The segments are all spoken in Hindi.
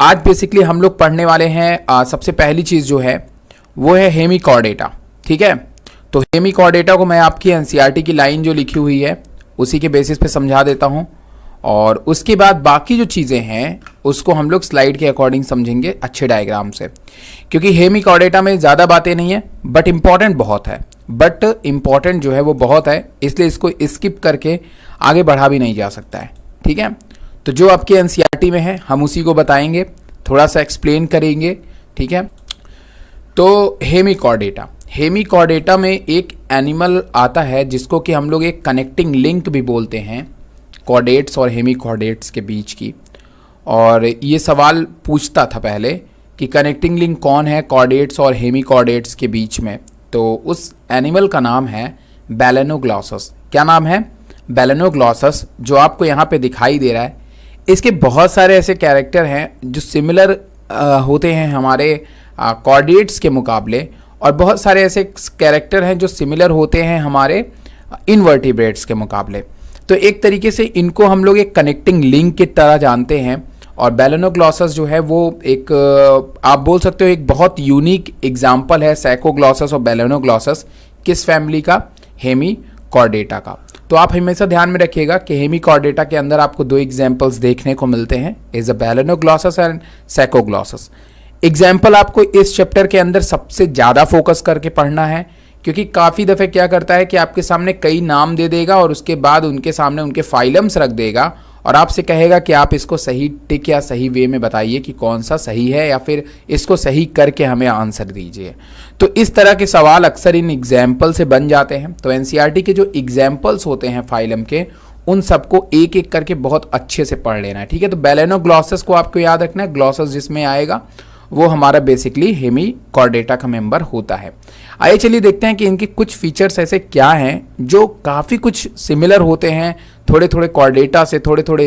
आज बेसिकली हम लोग पढ़ने वाले हैं सबसे पहली चीज़ जो है वो है हेमिकॉर्डेटा। ठीक है, तो हेमिकॉर्डेटा को मैं आपकी एनसीईआरटी की लाइन जो लिखी हुई है उसी के बेसिस पे समझा देता हूँ, और उसके बाद बाकी जो चीज़ें हैं उसको हम लोग स्लाइड के अकॉर्डिंग समझेंगे अच्छे डायग्राम से, क्योंकि हेमिकॉर्डेटा में ज़्यादा बातें नहीं है बट इम्पॉर्टेंट बहुत है। बट इम्पॉर्टेंट जो है वो बहुत है, इसलिए इसको स्किप करके आगे बढ़ा भी नहीं जा सकता है। ठीक है, तो जो आपके एनसीईआरटी में है हम उसी को बताएंगे, थोड़ा सा एक्सप्लेन करेंगे। ठीक है, तो हेमिकॉर्डेटा में एक एनिमल आता है जिसको कि हम लोग एक कनेक्टिंग लिंक भी बोलते हैं कॉर्डेट्स और हेमिकॉर्डेट्स के बीच की। और ये सवाल पूछता था पहले कि कनेक्टिंग लिंक कौन है कॉर्डेट्स और हेमिकॉर्डेट्स के बीच में, तो उस एनिमल का नाम है बैलेनोग्लॉसस। क्या नाम है? बैलेनोग्लॉसस, जो आपको यहाँ पे दिखाई दे रहा है। इसके बहुत सारे ऐसे कैरेक्टर हैं जो सिमिलर होते हैं हमारे कॉर्डेट्स के मुकाबले, और बहुत सारे ऐसे कैरेक्टर हैं जो सिमिलर होते हैं हमारे इनवर्टिब्रेट्स के मुकाबले। तो एक तरीके से इनको हम लोग एक कनेक्टिंग लिंक की तरह जानते हैं। और बैलेनोग्लॉसस जो है वो एक आप बोल सकते हो एक बहुत यूनिक एग्जाम्पल है सैकोग्लॉसस और बैलेनोग्लॉसस किस फैमिली का? हेमिकॉर्डेटा का। तो आप हमेशा ध्यान में रखिएगा कि हेमिकॉर्डेटा के अंदर आपको दो एग्जाम्पल्स देखने को मिलते हैं, is a balanoglossus and saccoglossus. Example आपको इस चैप्टर के अंदर सबसे ज़्यादा फोकस करके पढ़ना है, क्योंकि काफ़ी दफ़े क्या करता है कि आपके सामने कई नाम दे देगा और उसके बाद उनके सामने उनके फाइलम्स रख देगा और आपसे कहेगा कि आप इसको सही टिक या सही वे में बताइए कि कौन सा सही है, या फिर इसको सही करके हमें आंसर दीजिए। तो इस तरह के सवाल अक्सर इन एग्जाम्पल से बन जाते हैं। तो एनसीईआरटी के जो एग्जाम्पल्स होते हैं फाइलम के, उन सबको एक एक करके बहुत अच्छे से पढ़ लेना है। ठीक है, तो बैलेनोग्लॉसस को आपको याद रखना है, ग्लॉसस जिसमें आएगा वो हमारा बेसिकली हेमिकॉर्डेटा का मेंबर होता है। आइए चलिए देखते हैं कि इनके कुछ फीचर्स ऐसे क्या हैं जो काफ़ी कुछ सिमिलर होते हैं थोड़े थोड़े कॉर्डेटा से, थोड़े थोड़े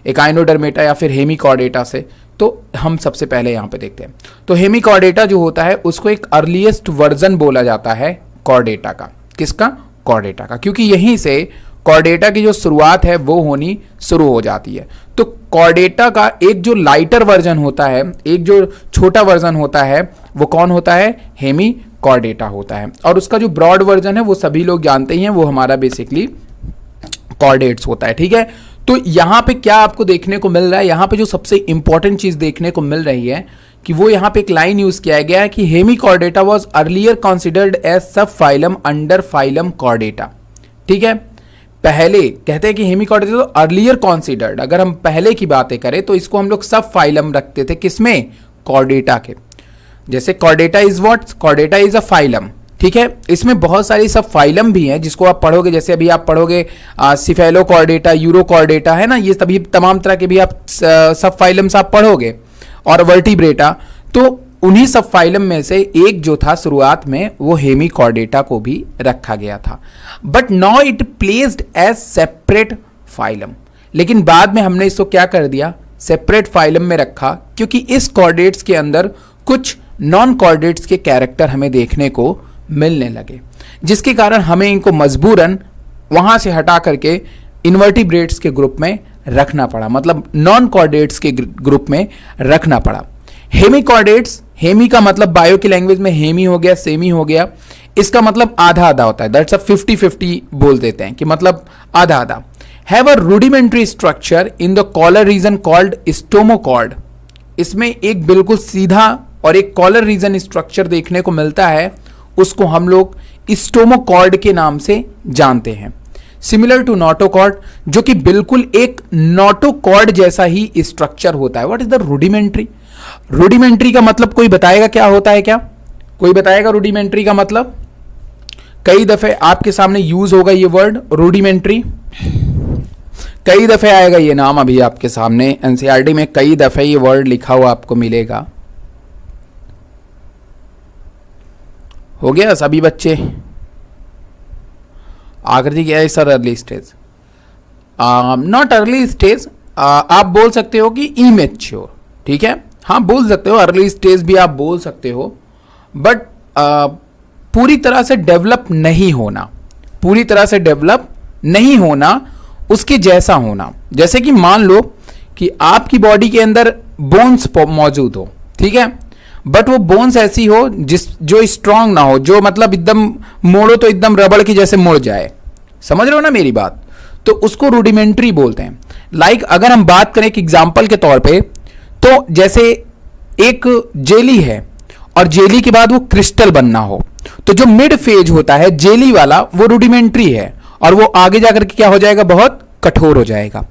एकाइनोडर्मेटा या फिर हेमिकॉर्डेटा से। तो हम सबसे पहले यहाँ पे देखते हैं। तो हेमिकॉर्डेटा जो होता है उसको एक अर्लीस्ट वर्जन बोला जाता है कॉर्डेटा का। किसका? कॉर्डेटा का, क्योंकि यहीं से कॉर्डेटा की जो शुरुआत है वो होनी शुरू हो जाती है। तो कॉर्डेटा का एक जो लाइटर वर्जन होता है, एक जो छोटा वर्जन होता है, वो कौन होता है? हेमिकॉर्डेटा होता है। और उसका जो ब्रॉड वर्जन है वो सभी लोग जानते ही हैं, वो हमारा बेसिकली कॉर्डेट्स होता है। ठीक है, तो यहाँ पे क्या आपको देखने को मिल रहा है? यहाँ पे जो सबसे इंपॉर्टेंट चीज देखने को मिल रही है कि वो यहाँ पे एक लाइन यूज किया गया है कि hemichordata was earlier considered as sub phylum under phylum chordata. ठीक है, पहले कहते हैं कि हेमिकॉर्डेटा तो अर्लियर कंसिडर्ड, अगर हम पहले की बातें करें तो इसको हम लोग सब फाइलम रखते थे। किसमें? कॉर्डेटा के। जैसे Chordata is what? Chordata is a phylum. ठीक है, इसमें बहुत सारी सब फाइलम भी हैं जिसको आप पढ़ोगे, जैसे अभी आप पढ़ोगे सिफेलोकॉर्डेटा, यूरोकॉर्डेटा, है ना, ये सभी तमाम तरह के भी आप सब फाइलम्स आप पढ़ोगे, और वर्टिब्रेटा। तो उन्हीं सब फाइलम में से एक जो था शुरुआत में वो हेमिकॉर्डेटा को भी रखा गया था, but now it placed as separate phylum. लेकिन बाद में हमने इसको क्या कर दिया? सेपरेट फाइलम में रखा, क्योंकि इस कॉर्डेट्स के अंदर कुछ नॉन कॉर्डेट्स के कैरेक्टर हमें देखने को मिलने लगे, जिसके कारण हमें इनको मजबूरन वहां से हटा करके इनवर्टिब्रेट्स के ग्रुप में रखना पड़ा, मतलब नॉन कॉर्डेट्स के ग्रुप में रखना पड़ा। हेमिकॉर्डेट्स, हेमी का मतलब बायो की लैंग्वेज में हेमी हो गया, सेमी हो गया, इसका मतलब आधा आधा होता है, दैट्स अ 50-50 बोल देते हैं कि मतलब आधा आधा। Have a rudimentary structure in the collar region called stomochord. इसमें एक बिल्कुल सीधा और एक कॉलर रीजन स्ट्रक्चर देखने को मिलता है, उसको हम लोग स्टोमोकॉर्ड के नाम से जानते हैं। सिमिलर टू नोटोकॉर्ड, जो कि बिल्कुल एक नोटोकॉर्ड जैसा ही स्ट्रक्चर होता है। What is the rudimentary? Rudimentary का मतलब कोई बताएगा क्या होता है? क्या कोई बताएगा रूडिमेंट्री का मतलब? कई दफे आपके सामने यूज होगा ये वर्ड रूडिमेंट्री, कई दफे आएगा ये नाम, अभी आपके सामने एनसीईआरटी में कई दफे ये वर्ड लिखा हुआ आपको मिलेगा। हो गया सभी बच्चे? आकृति क्या है sir? Early stage, not early stage, आप बोल सकते हो कि इमेच्योर। ठीक है, हाँ बोल सकते हो, अर्ली स्टेज भी आप बोल सकते हो, बट पूरी तरह से डेवलप नहीं होना, पूरी तरह से डेवलप नहीं होना, उसके जैसा होना। जैसे कि मान लो कि आपकी बॉडी के अंदर बोन्स मौजूद हो, ठीक है, बट वो बोन्स ऐसी हो जो स्ट्रांग ना हो, जो मतलब एकदम मोड़ो तो एकदम रबड़ की जैसे मुड़ जाए। समझ रहे हो ना मेरी बात? तो उसको रूडिमेंट्री बोलते हैं। लाइक अगर हम बात करें एक एग्जाम्पल के तौर पे, तो जैसे एक जेली है और जेली के बाद वो क्रिस्टल बनना हो, तो जो मिड फेज होता है जेली वाला वो रूडिमेंट्री है, और वो आगे जाकर के क्या हो जाएगा, बहुत कठोर हो जाएगा।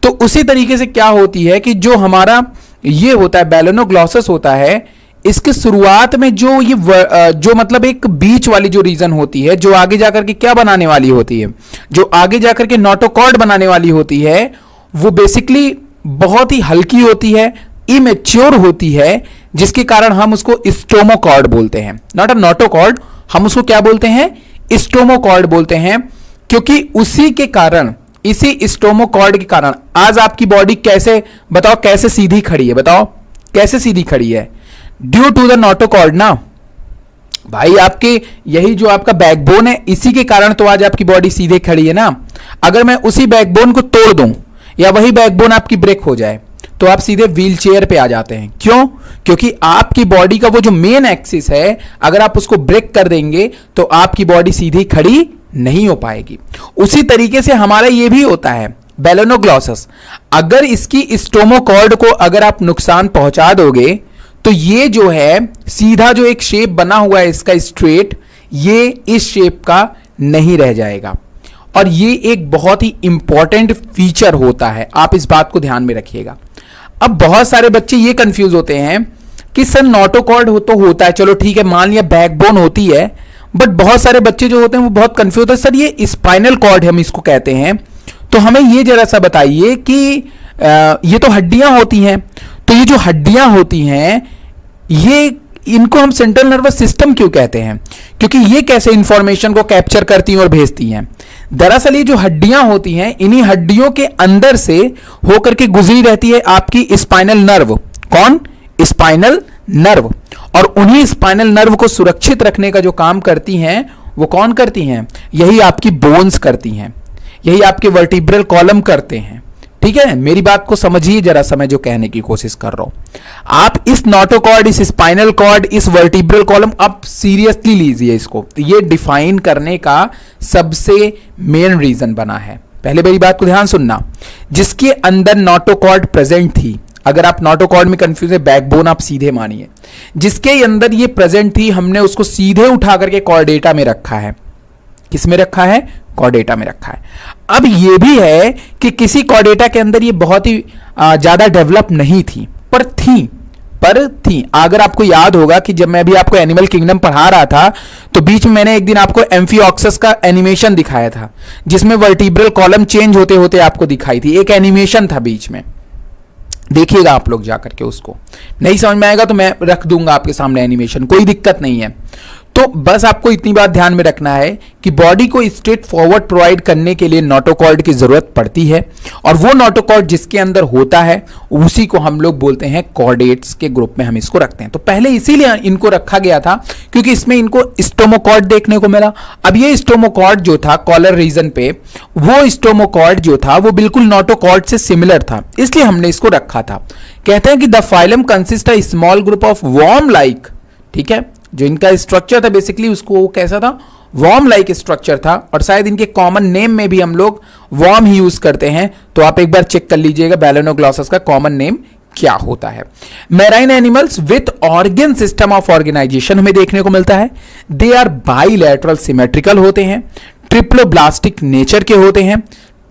तो उसी तरीके से क्या होती है कि जो हमारा ये होता है बैलेनोग्लॉसस होता है, इसके शुरुआत में जो मतलब एक बीच वाली जो रीजन होती है, जो आगे जाकर के क्या बनाने वाली होती है, जो आगे जाकर के नोटोकॉर्ड बनाने वाली होती है, वो बेसिकली बहुत ही हल्की होती है, इमेच्योर होती है, जिसके कारण हम उसको स्टोमोकॉर्ड बोलते हैं, नॉट अ नोटोकॉर्ड। हम उसको क्या बोलते हैं, स्टोमोकॉर्ड बोलते हैं, क्योंकि उसी के कारण, इसी स्टोमोकॉर्ड के कारण आज आपकी बॉडी कैसे, बताओ कैसे सीधी खड़ी है, बताओ कैसे सीधी खड़ी है, ड्यू टू द नोटोकॉर्ड ना भाई। आपके यही जो आपका बैकबोन है, इसी के कारण तो आज आपकी बॉडी सीधे खड़ी है ना। अगर मैं उसी बैकबोन को तोड़ दूं या वही बैकबोन आपकी ब्रेक हो जाए, तो आप सीधे व्हील चेयर पे आ जाते हैं। क्यों? क्योंकि आपकी बॉडी का वो जो मेन एक्सिस है, अगर आप उसको ब्रेक कर देंगे तो आपकी बॉडी सीधी खड़ी नहीं हो पाएगी। उसी तरीके से हमारा ये भी होता है बैलेनोग्लॉसस। अगर इसकी स्टोमोकॉर्ड को अगर आप नुकसान पहुंचा दोगे, तो ये जो है सीधा जो एक शेप बना हुआ है इसका स्ट्रेट, ये इस शेप का नहीं रह जाएगा। और ये एक बहुत ही इंपॉर्टेंट फीचर होता है, आप इस बात को ध्यान में रखिएगा। अब बहुत सारे बच्चे ये कंफ्यूज होते हैं कि सर नोटोकॉर्ड तो होता है, चलो ठीक है, मान लिया बैकबोन होती है, बट बहुत सारे बच्चे जो होते हैं वो बहुत कंफ्यूज होते हैं, सर ये स्पाइनल कॉर्ड हम इसको कहते हैं, तो हमें ये जरा सा बताइए कि ये तो हड्डियां होती हैं, तो ये जो हड्डियां होती हैं, ये इनको हम सेंट्रल नर्वस सिस्टम क्यों कहते हैं? क्योंकि ये कैसे इंफॉर्मेशन को कैप्चर करती हैं और भेजती हैं? दरअसल ये जो हड्डियां होती हैं, इन्हीं हड्डियों के अंदर से होकर के गुजरी रहती है आपकी स्पाइनल नर्व। कौन? Spinal nerve. और उन्हीं स्पाइनल नर्व को सुरक्षित रखने का जो काम करती हैं, वो कौन करती हैं? यही आपकी बोन्स करती हैं, यही आपके वर्टिब्रल कॉलम करते हैं। ठीक है, मेरी बात को समझिए जरा सा, मैं जो कहने की कोशिश कर रहा हूं। आप इस नोटोकॉर्ड, इस स्पाइनल कॉर्ड, इस वर्टिब्रल कॉलम आप सीरियसली लीजिए इसको, ये डिफाइन करने का सबसे मेन रीजन बना है। पहले मेरी बात को ध्यान सुनना, जिसके अंदर नोटोकॉर्ड प्रेजेंट थी, अगर आप नोटोकॉर्ड में कंफ्यूज है, बैकबोन आप सीधे मानिए, जिसके अंदर ये प्रेजेंट थी, हमने उसको सीधे उठा करके कॉर्डेटा में रखा है। किस में रखा है? कॉर्डेटा में रखा है। अब ये भी है कि किसी कॉर्डेटा के अंदर ये बहुत ही ज्यादा डेवलप नहीं थी, पर थी। अगर आपको याद होगा कि जब मैं अभी आपको एनिमल किंगडम पढ़ा रहा था, तो बीच में मैंने एक दिन आपको एम्फिऑक्सस का एनिमेशन दिखाया था, जिसमें वर्टिब्रल कॉलम चेंज होते होते आपको दिखाई थी, एक एनिमेशन था बीच में, देखिएगा आप लोग जाकर के। उसको नहीं समझ में आएगा तो मैं रख दूंगा आपके सामने एनिमेशन, कोई दिक्कत नहीं है। तो बस आपको इतनी बात ध्यान में रखना है कि बॉडी को स्ट्रेट फॉरवर्ड प्रोवाइड करने के लिए नोटोकॉर्ड की जरूरत पड़ती है, और वो नोटोकॉर्ड जिसके अंदर होता है उसी को हम लोग बोलते हैं कॉर्डेट्स के ग्रुप में हम इसको रखते हैं। तो पहले इसीलिए इनको रखा गया था क्योंकि इसमें इनको स्टोमोकॉर्ड देखने को मिला। अब ये स्टोमोकॉर्ड जो था कॉलर रीजन पे, वो स्टोमोकॉर्ड जो था वो बिल्कुल नोटोकॉर्ड से सिमिलर था, इसलिए हमने इसको रखा था। कहते हैं कि the phylum consist a small group of worm like, ठीक है, जो इनका स्ट्रक्चर था बेसिकली उसको कैसा था, वॉर्म लाइक स्ट्रक्चर था, और शायद इनके कॉमन नेम में भी हम लोग वॉर्म ही यूज करते हैं। तो आप एक बार चेक कर लीजिएगा बैलेनोग्लॉसस का कॉमन नेम क्या होता है। Marine animals with organ system of organisation हमें देखने को मिलता है। दे आर बाइलैटरल सिमेट्रिकल होते हैं, ट्रिप्लोब्लास्टिक नेचर के होते हैं,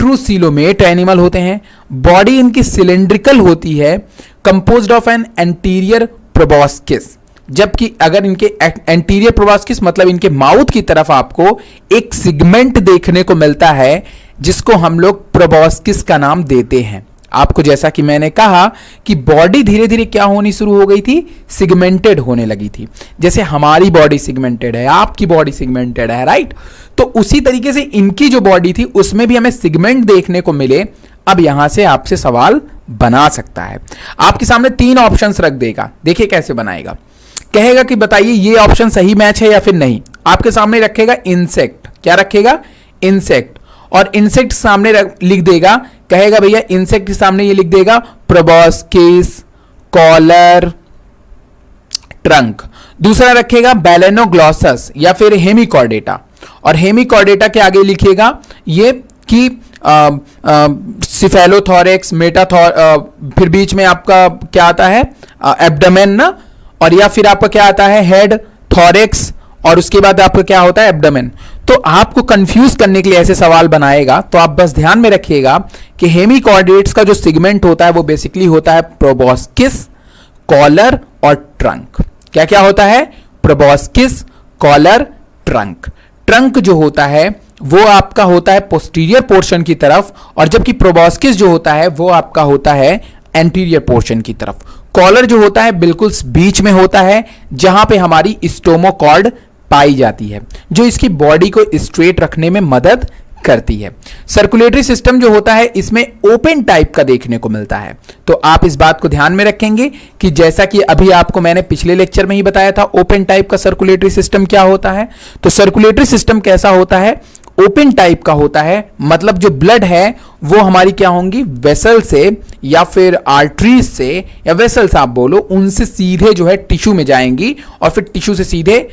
ट्रू सीलोमेट एनिमल होते हैं, बॉडी इनकी सिलेंड्रिकल होती है, कंपोज्ड ऑफ एन एंटीरियर प्रोबॉस्किस, जबकि अगर इनके एंटीरियर प्रोबॉस्किस मतलब इनके माउथ की तरफ आपको एक सिगमेंट देखने को मिलता है, जिसको हम लोग प्रोबॉस्किस का नाम देते हैं। आपको जैसा कि मैंने कहा कि बॉडी धीरे धीरे क्या होनी शुरू हो गई थी, सिगमेंटेड होने लगी थी। जैसे हमारी बॉडी सिगमेंटेड है, आपकी बॉडी सिगमेंटेड है, राइट? तो उसी तरीके से इनकी जो बॉडी थी उसमें भी हमें सिगमेंट देखने को मिले। अब यहां से आपसे सवाल बना सकता है, आपके सामने 3 ऑप्शंस रख देगा, देखिए कैसे बनाएगा। कहेगा कि बताइए ये ऑप्शन सही मैच है या फिर नहीं। आपके सामने रखेगा इंसेक्ट, क्या रखेगा? इंसेक्ट, और इंसेक्ट सामने लिख देगा, कहेगा भैया इंसेक्ट के सामने ये लिख देगा प्रोबॉस्किस, कॉलर, ट्रंक। दूसरा रखेगा बैलेनोग्लॉसस या फिर हेमिकॉर्डेटा, और हेमिकॉर्डेटा के आगे लिखिएगा ये कि सिफेलोथोरेक्स, फिर बीच में आपका क्या आता है, एब्डोमेन ना, और या फिर आपका क्या आता है, हेड, थोरेक्स, और उसके बाद आपका क्या होता है, एब्डोमेन। तो आपको कंफ्यूज करने के लिए ऐसे सवाल बनाएगा, तो आप बस ध्यान में रखिएगा कि हेमिकॉर्डेट्स का जो सेगमेंट होता है वो बेसिकली होता है प्रोबॉस्किस, कॉलर और ट्रंक। क्या क्या होता है, प्रोबॉस्किस, कॉलर, ट्रंक। ट्रंक जो होता है वो आपका होता है पोस्टीरियर पोर्शन की तरफ, और जबकि प्रोबॉस्किस जो होता है वो आपका होता है एंटीरियर पोर्शन की तरफ। कॉलर जो होता है बिल्कुल बीच में होता है, जहां पे हमारी स्टोमोकॉर्ड पाई जाती है, जो इसकी बॉडी को स्ट्रेट रखने में मदद करती है। सर्कुलेटरी सिस्टम जो होता है इसमें ओपन टाइप का देखने को मिलता है, तो आप इस बात को ध्यान में रखेंगे कि जैसा कि अभी आपको मैंने पिछले लेक्चर में ही बताया था ओपन टाइप का सर्कुलेटरी सिस्टम क्या होता है। तो सर्कुलेटरी सिस्टम कैसा होता है, ओपन टाइप का होता है, मतलब जो ब्लड है वो हमारी क्या होंगी, वेसल से या फिर आर्टरीज से, या वेसल्स आप बोलो, उनसे सीधे जो है टिश्यू में जाएंगी और फिर टिश्यू से सीधे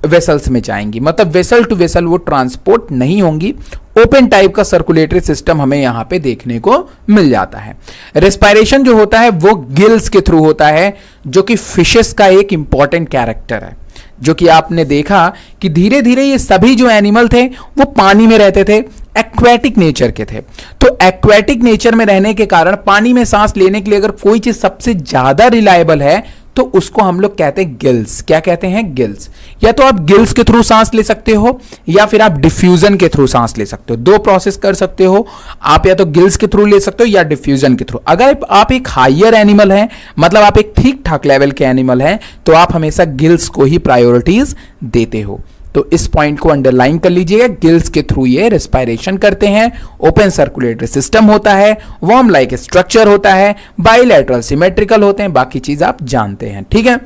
वेसल्स में जाएंगी, मतलब वेसल टू वेसल वो ट्रांसपोर्ट नहीं होंगी। ओपन टाइप का सर्कुलेटरी सिस्टम हमें यहां पे देखने को मिल जाता है। रेस्पिरेशन जो होता है वो गिल्स के थ्रू होता है, जो कि फिशेस का एक इंपॉर्टेंट कैरेक्टर है, जो कि आपने देखा कि धीरे धीरे ये सभी जो एनिमल थे वो पानी में रहते थे, एक्वेटिक नेचर के थे। तो एक्वेटिक नेचर में रहने के कारण पानी में सांस लेने के लिए अगर कोई चीज सबसे ज्यादा रिलायबल है तो उसको हम लोग कहते हैं गिल्स। क्या कहते हैं, गिल्स। या तो आप गिल्स के थ्रू सांस ले सकते हो या फिर आप डिफ्यूजन के थ्रू सांस ले सकते हो। दो प्रोसेस कर सकते हो आप, या तो गिल्स के थ्रू ले सकते हो या डिफ्यूजन के थ्रू। अगर आप एक हायर एनिमल हैं, मतलब आप एक ठीक ठाक लेवल के एनिमल हैं, तो आप हमेशा गिल्स को ही प्रायोरिटीज देते हो। तो इस पॉइंट को अंडरलाइन कर लीजिएगा, गिल्स के थ्रू ये रेस्पिरेशन करते हैं। ओपन सर्कुलेटरी सिस्टम होता है, वर्म लाइक स्ट्रक्चर होता है, बाइलैटरल सिमेट्रिकल होते हैं, बाकी चीज आप जानते हैं, ठीक है।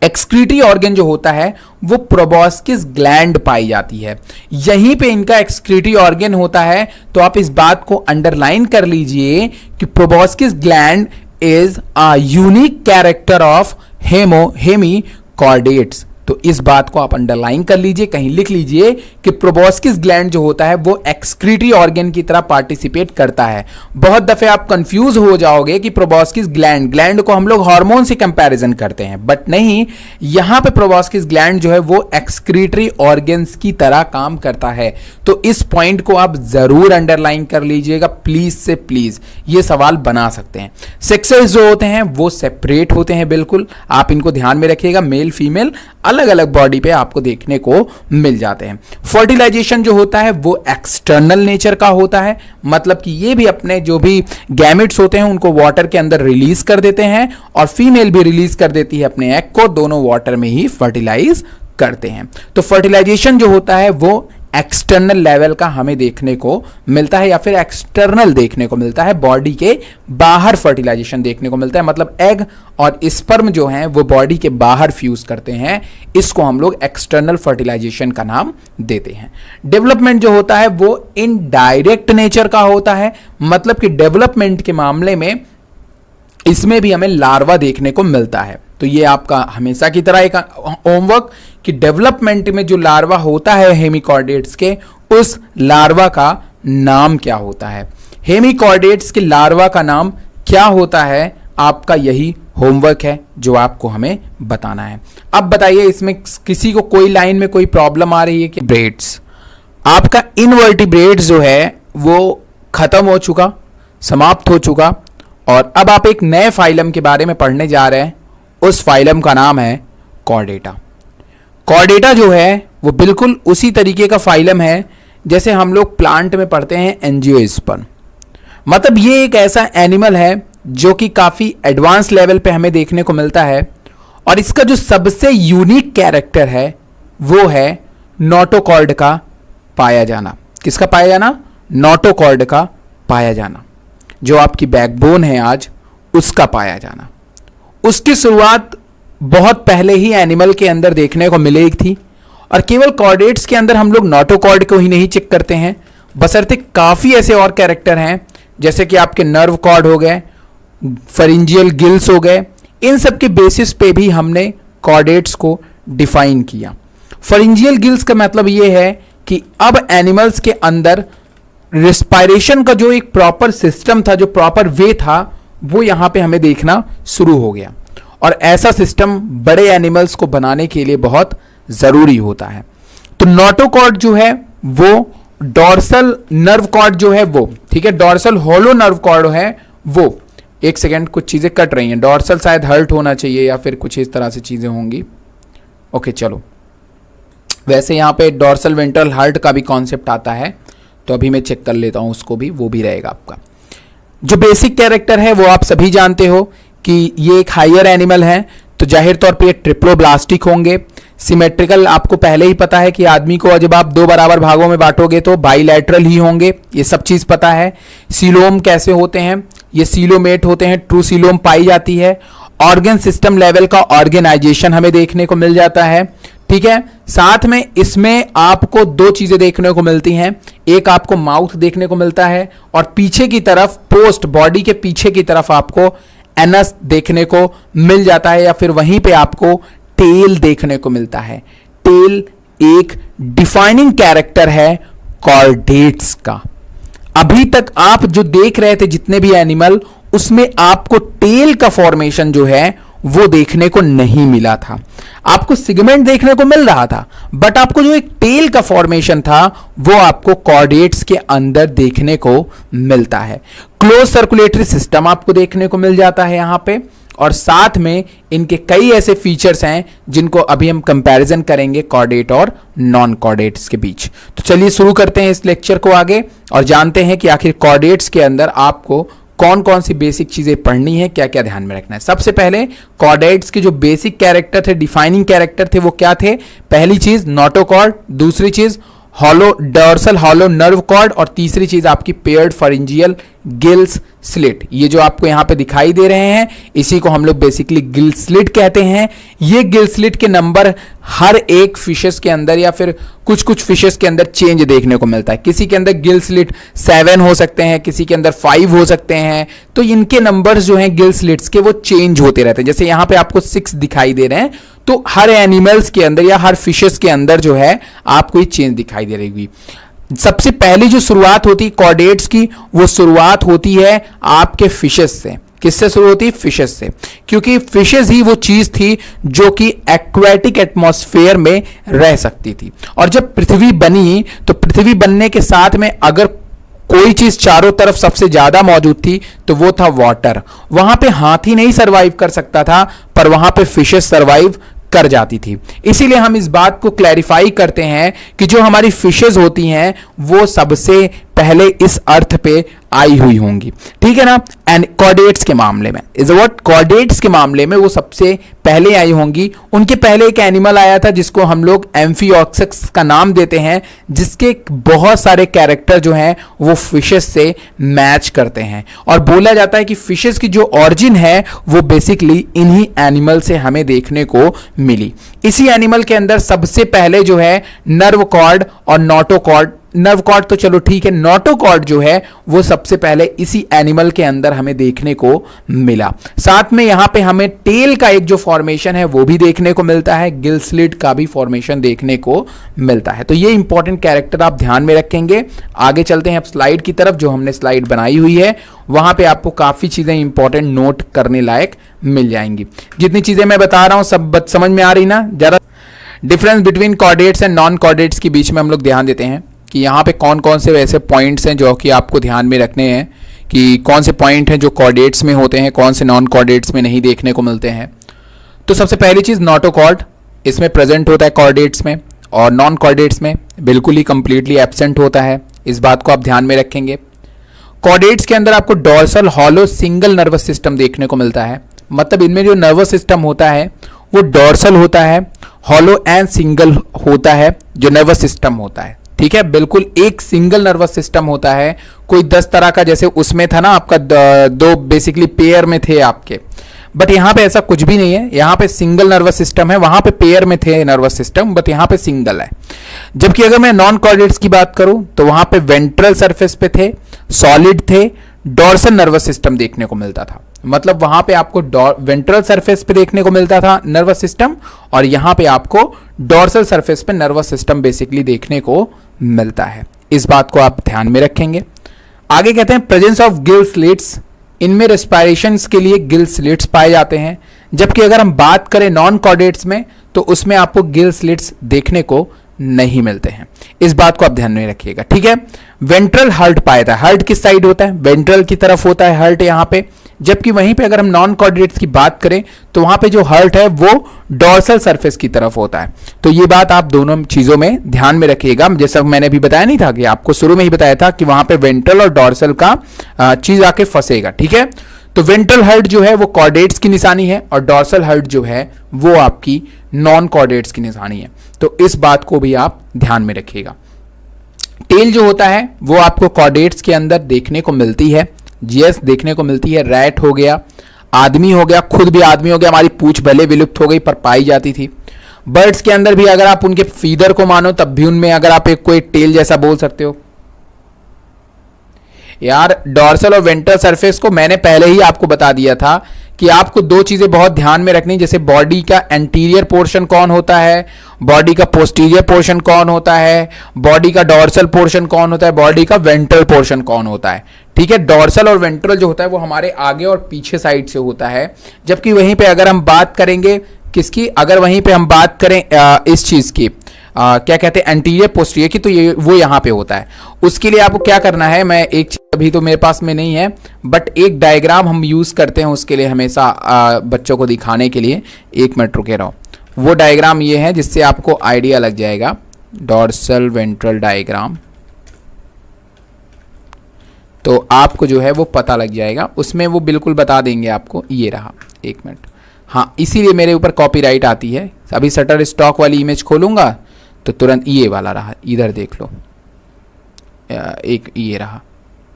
एक्सक्रीटरी ऑर्गन जो होता है वो प्रोबॉस्किस ग्लैंड पाई जाती है, यहीं पे इनका एक्सक्रीटरी ऑर्गन होता है। तो आप इस बात को अंडरलाइन कर लीजिए कि proboscis gland is a unique character of hemichordates. तो इस बात को आप अंडरलाइन कर लीजिए, कहीं लिख लीजिए कि प्रोबॉस्किस ग्लैंड जो होता है वो एक्सक्रीटरी ऑर्गन की तरह पार्टिसिपेट करता है। बहुत दफे आप कंफ्यूज हो जाओगे कि प्रोबॉस्किस ग्लैंड को हम लोग हार्मोन से कंपैरिजन करते हैं, बट नहीं, यहां पे प्रोबॉस्किस ग्लैंड जो है वो एक्सक्रीटरी ऑर्गन्स की तरह काम करता है। तो इस पॉइंट को आप जरूर अंडरलाइन कर लीजिएगा, प्लीज से प्लीज। ये सवाल बना सकते हैं। सेक्सेस जो होते हैं वो सेपरेट होते हैं, बिल्कुल आप इनको ध्यान में रखिएगा। मेल फीमेल अलग अलग बॉडी पे आपको देखने को मिल जाते हैं। फर्टिलाइजेशन जो होता है वो एक्सटर्नल नेचर का होता है, मतलब कि ये भी अपने जो भी गैमेट्स होते हैं उनको वाटर के अंदर रिलीज कर देते हैं, और फीमेल भी रिलीज कर देती है अपने एग को, दोनों वाटर में ही फर्टिलाइज करते हैं। तो फर्टिलाइजेशन जो होता है वो एक्सटर्नल लेवल का हमें देखने को मिलता है, या फिर एक्सटर्नल देखने को मिलता है, बॉडी के बाहर फर्टिलाइजेशन देखने को मिलता है। मतलब एग और स्पर्म जो हैं वो बॉडी के बाहर फ्यूज करते हैं, इसको हम लोग एक्सटर्नल फर्टिलाइजेशन का नाम देते हैं। डेवलपमेंट जो होता है वो इनडायरेक्ट नेचर का होता है, मतलब कि डेवलपमेंट के मामले में इसमें भी हमें लार्वा देखने को मिलता है। तो ये आपका हमेशा की तरह एक होमवर्क कि डेवलपमेंट में जो लार्वा होता है हेमिकॉर्डेट्स के, उस लार्वा का नाम क्या होता है। हेमिकॉर्डेट्स के लार्वा का नाम क्या होता है, आपका यही होमवर्क है जो आपको हमें बताना है। अब बताइए इसमें किसी को कोई लाइन में कोई प्रॉब्लम आ रही है कि ब्रेड्स, आपका इनवर्टिब्रेट्स जो है वो खत्म हो चुका, समाप्त हो चुका, और अब आप एक नए फाइलम के बारे में पढ़ने जा रहे हैं। उस फाइलम का नाम है कॉर्डेटा। कॉर्डेटा जो है वो बिल्कुल उसी तरीके का फाइलम है जैसे हम लोग प्लांट में पढ़ते हैं एंजियोस्पर्म। मतलब ये एक ऐसा एनिमल है जो कि काफ़ी एडवांस लेवल पे हमें देखने को मिलता है, और इसका जो सबसे यूनिक कैरेक्टर है वो है नोटोकॉर्ड का पाया जाना। किसका पाया जाना? नोटोकॉर्ड का पाया जाना, जो आपकी बैकबोन है आज, उसका पाया जाना। उसकी शुरुआत बहुत पहले ही एनिमल के अंदर देखने को मिली थी, और केवल कॉर्डेट्स के अंदर हम लोग नोटोकॉर्ड को ही नहीं चेक करते हैं, बशर्ते काफ़ी ऐसे और कैरेक्टर हैं जैसे कि आपके नर्व कॉर्ड हो गए, फरिंजियल गिल्स हो गए, इन सब के बेसिस पे भी हमने कॉर्डेट्स को डिफाइन किया। फरिंजियल गिल्स का मतलब यह है कि अब एनिमल्स के अंदर रेस्पिरेशन का जो एक प्रॉपर सिस्टम था, जो प्रॉपर वे था, वो यहां पे हमें देखना शुरू हो गया। और ऐसा सिस्टम बड़े एनिमल्स को बनाने के लिए बहुत जरूरी होता है। तो नोटोकॉर्ड जो है वो डॉर्सल नर्व कॉर्ड जो है वो, ठीक है, डॉर्सल हॉलो नर्व कॉर्ड है वो, एक सेकेंड कुछ चीजें कट रही हैं, डॉर्सल शायद हर्ट होना चाहिए या फिर कुछ इस तरह से चीजें होंगी। ओके चलो, वैसे यहां पे डॉर्सल वेंट्रल हर्ट का भी कॉन्सेप्ट आता है, तो अभी मैं चेक कर लेता हूं उसको भी, वो भी रहेगा आपका। जो बेसिक कैरेक्टर है वो आप सभी जानते हो कि ये एक हायर एनिमल है, तो जाहिर तौर पे ये ट्रिप्लोब्लास्टिक होंगे। सिमेट्रिकल आपको पहले ही पता है कि आदमी को जब आप दो बराबर भागों में बांटोगे तो बाइलैटरल ही होंगे, ये सब चीज पता है। सीलोम कैसे होते हैं, ये सीलोमेट होते हैं, ट्रू सीलोम पाई जाती है। ऑर्गन सिस्टम लेवल का ऑर्गेनाइजेशन हमें देखने को मिल जाता है, ठीक है। साथ में इसमें आपको दो चीजें देखने को मिलती हैं, एक आपको माउथ देखने को मिलता है और पीछे की तरफ पोस्ट बॉडी के पीछे की तरफ आपको एनस देखने को मिल जाता है, या फिर वहीं पे आपको टेल देखने को मिलता है। टेल एक डिफाइनिंग कैरेक्टर है कॉर्डेट्स का। अभी तक आप जो देख रहे थे जितने भी एनिमल, उसमें आपको टेल का फॉर्मेशन जो है वो देखने को नहीं मिला था। आपको सिगमेंट देखने को मिल रहा था, बट आपको जो एक टेल का फॉर्मेशन था वो आपको कॉर्डेट्स के अंदर देखने को मिलता है। क्लोज सर्कुलेटरी सिस्टम आपको देखने को मिल जाता है यहां पे, और साथ में इनके कई ऐसे फीचर्स हैं जिनको अभी हम कंपैरिजन करेंगे कॉर्डेट और नॉन कॉर्डेट्स के बीच। तो चलिए शुरू करते हैं इस लेक्चर को आगे और जानते हैं कि आखिर कॉर्डेट्स के अंदर आपको कौन कौन सी बेसिक चीजें पढ़नी है, क्या क्या ध्यान में रखना है। सबसे पहले कॉर्डेट्स के जो बेसिक कैरेक्टर थे, डिफाइनिंग कैरेक्टर थे, वो क्या थे। पहली चीज नोटोकॉर्ड, दूसरी चीज hollow dorsal hollow nerve cord, और तीसरी चीज आपकी पेयर्ड फरिंजियल गिल्स स्लिट। ये जो आपको यहां पे दिखाई दे रहे हैं इसी को हम लोग बेसिकली गिल स्लिट कहते हैं। ये गिल स्लिट के नंबर हर एक फिशेस के अंदर या फिर कुछ कुछ फिशेस के अंदर चेंज देखने को मिलता है। किसी के अंदर गिल स्लिट 7 हो सकते हैं, किसी के अंदर 5 हो सकते हैं, तो इनके नंबर्स जो हैं गिल स्लिट्स के वो चेंज होते रहते हैं। जैसे यहां पे आपको 6 दिखाई दे रहे हैं, तो हर एनिमल्स के अंदर या हर फिशेस के अंदर जो है आपको ये चेंज दिखाई दे रही होगी। सबसे पहली जो शुरुआत होती है कॉर्डेट्स की, वो शुरुआत होती है आपके फिशेस से। किससे शुरू होती है? फिशेस से, क्योंकि फिशेस ही वो चीज थी जो कि एक्वेटिक एटमॉस्फेयर में रह सकती थी। और जब पृथ्वी बनी तो पृथ्वी बनने के साथ में अगर कोई चीज चारों तरफ सबसे ज्यादा मौजूद थी तो वो था वाटर। वहां पे हाथी नहीं सरवाइव कर सकता था, पर वहां पे फिशेस सरवाइव कर जाती थी। इसीलिए हम इस बात को क्लैरिफाई करते हैं कि जो हमारी फिशेस होती हैं वो सबसे पहले इस अर्थ पे आई हुई होंगी, ठीक है ना। एंड कॉर्डेट्स के मामले में इज व्हाट, कॉर्डेट्स के मामले में वो सबसे पहले आई होंगी। उनके पहले एक एनिमल आया था जिसको हम लोग एम्फिओक्सेक्स का नाम देते हैं, जिसके बहुत सारे कैरेक्टर जो हैं वो फिशेस से मैच करते हैं। और बोला जाता है कि फिशेस की जो ऑरिजिन है वो बेसिकली इन्हीं एनिमल से हमें देखने को मिली। इसी एनिमल के अंदर सबसे पहले जो है नर्व कॉर्ड और नोटोकॉर्ड, नर्व कॉर्ड तो चलो ठीक है, नोटोकॉर्ड जो है वो सबसे पहले इसी एनिमल के अंदर हमें देखने को मिला। साथ में यहां पे हमें टेल का एक जो फॉर्मेशन है वो भी देखने को मिलता है, गिल स्लिट का भी फॉर्मेशन देखने को मिलता है। तो ये इंपॉर्टेंट कैरेक्टर आप ध्यान में रखेंगे। आगे चलते हैं अब स्लाइड की तरफ, जो हमने स्लाइड बनाई हुई है वहां पे आपको काफी चीजें इंपॉर्टेंट नोट करने लायक मिल जाएंगी। जितनी चीजें मैं बता रहा हूं सब समझ में आ रही ना। जरा difference between chordates and non chordates के बीच में हम लोग ध्यान देते हैं कि यहाँ पे कौन कौन से वैसे पॉइंट्स हैं जो कि आपको ध्यान में रखने हैं, कि कौन से पॉइंट हैं जो कॉर्डेट्स में होते हैं, कौन से नॉन कॉर्डेट्स में नहीं देखने को मिलते हैं। तो सबसे पहली चीज़ नोटोकॉर्ड, इसमें प्रेजेंट होता है कॉर्डेट्स में, और नॉन कॉर्डेट्स में बिल्कुल ही कंप्लीटली एब्सेंट होता है। इस बात को आप ध्यान में रखेंगे। कॉर्डेट्स के अंदर आपको dorsal hollow single nervous system देखने को मिलता है, मतलब इनमें जो नर्वस सिस्टम होता है वो डॉर्सल होता है, हॉलो एंड सिंगल होता है जो नर्वस सिस्टम होता है, ठीक है। बिल्कुल एक सिंगल नर्वस सिस्टम होता है, कोई 10 तरह का जैसे उसमें था ना आपका दो बेसिकली पेयर में थे आपके, बट यहां पे ऐसा कुछ भी नहीं है। यहां पे सिंगल नर्वस सिस्टम है, वहां पे पेयर में थे नर्वस सिस्टम, बट यहां पे सिंगल है। जबकि अगर मैं नॉन कॉर्डेट्स की बात करूं तो वहां पे वेंट्रल सरफेस पे थे, सॉलिड थे, डॉर्सल नर्वस सिस्टम देखने को मिलता था। मतलब वहां पे आपको वेंट्रल सरफेस पे देखने को मिलता था नर्वस सिस्टम, और यहां पे आपको डॉर्सल सरफेस पे नर्वस सिस्टम बेसिकली देखने को मिलता है। इस बात को आप ध्यान में रखेंगे। आगे कहते हैं प्रेजेंस ऑफ गिल स्लिट्स, इनमें रेस्पिरेशन के लिए गिल स्लिट्स पाए जाते हैं, जबकि अगर हम बात करें नॉन कॉर्डेट्स में तो उसमें आपको गिल स्लिट्स देखने को नहीं मिलते हैं। इस बात को आप ध्यान में रखिएगा, ठीक है। वेंट्रल हर्ट पाया था, हर्ट किस साइड होता है, वेंट्रल की तरफ होता है हर्ट यहां पे, जबकि वहीं पे अगर हम नॉन कॉर्डेट्स की बात करें तो वहां पे जो हर्ट है वो डॉर्सल सरफेस की तरफ होता है। तो ये बात आप दोनों चीजों में ध्यान में रखिएगा। जैसा मैंने अभी बताया नहीं था कि आपको शुरू में ही बताया था कि वहां पे वेंट्रल और डॉर्सल का चीज आके फंसेगा, ठीक है। तो वेंट्रल हर्ट जो है वो कॉर्डेट्स की निशानी है और डॉर्सल हर्ट जो है वो आपकी नॉन कॉर्डेट्स की निशानी है। तो इस बात को भी आप ध्यान में रखिएगा। टेल जो होता है वो आपको कॉर्डेट्स के अंदर देखने को मिलती है, जीएस देखने को मिलती है। रैट हो गया, आदमी हो गया, खुद भी आदमी हो गया, हमारी पूंछ भले विलुप्त हो गई पर पाई जाती थी। बर्ड्स के अंदर भी अगर आप उनके फीदर को मानो तब भी उनमें अगर आप एक कोई टेल जैसा बोल सकते हो। यार डॉर्सल और वेंट्रल सरफेस को मैंने पहले ही आपको बता दिया था कि आपको दो चीजें बहुत ध्यान में रखनी, जैसे बॉडी का एंटीरियर पोर्शन कौन होता है, बॉडी का पोस्टीरियर पोर्शन कौन होता है, बॉडी का डॉर्सल पोर्शन कौन होता है, बॉडी का वेंट्रल पोर्शन कौन होता है, ठीक है। डॉर्सल और वेंट्रल जो होता है वो हमारे आगे और पीछे साइड से होता है, जबकि वहीं पे अगर हम बात करेंगे किसकी, अगर वहीं पे हम बात करें इस चीज की क्या कहते हैं एंटीरियर पोस्टीरियर की, तो ये वो यहाँ पे होता है। उसके लिए आपको क्या करना है, मैं एक चीज अभी तो मेरे पास में नहीं है बट एक डायग्राम हम यूज करते हैं उसके लिए हमेशा बच्चों को दिखाने के लिए। एक मिनट रुके रहो, वो डायग्राम ये है जिससे आपको आइडिया लग जाएगा। डॉर्सल वेंट्रल डायग्राम, तो आपको जो है वो पता लग जाएगा, उसमें वो बिल्कुल बता देंगे आपको। ये रहा, एक मिनट, हाँ इसीलिए मेरे ऊपर कॉपीराइट आती है। अभी शटर स्टॉक वाली इमेज खोलूंगा तो तुरंत ये वाला रहा, इधर देख लो, एक ये रहा।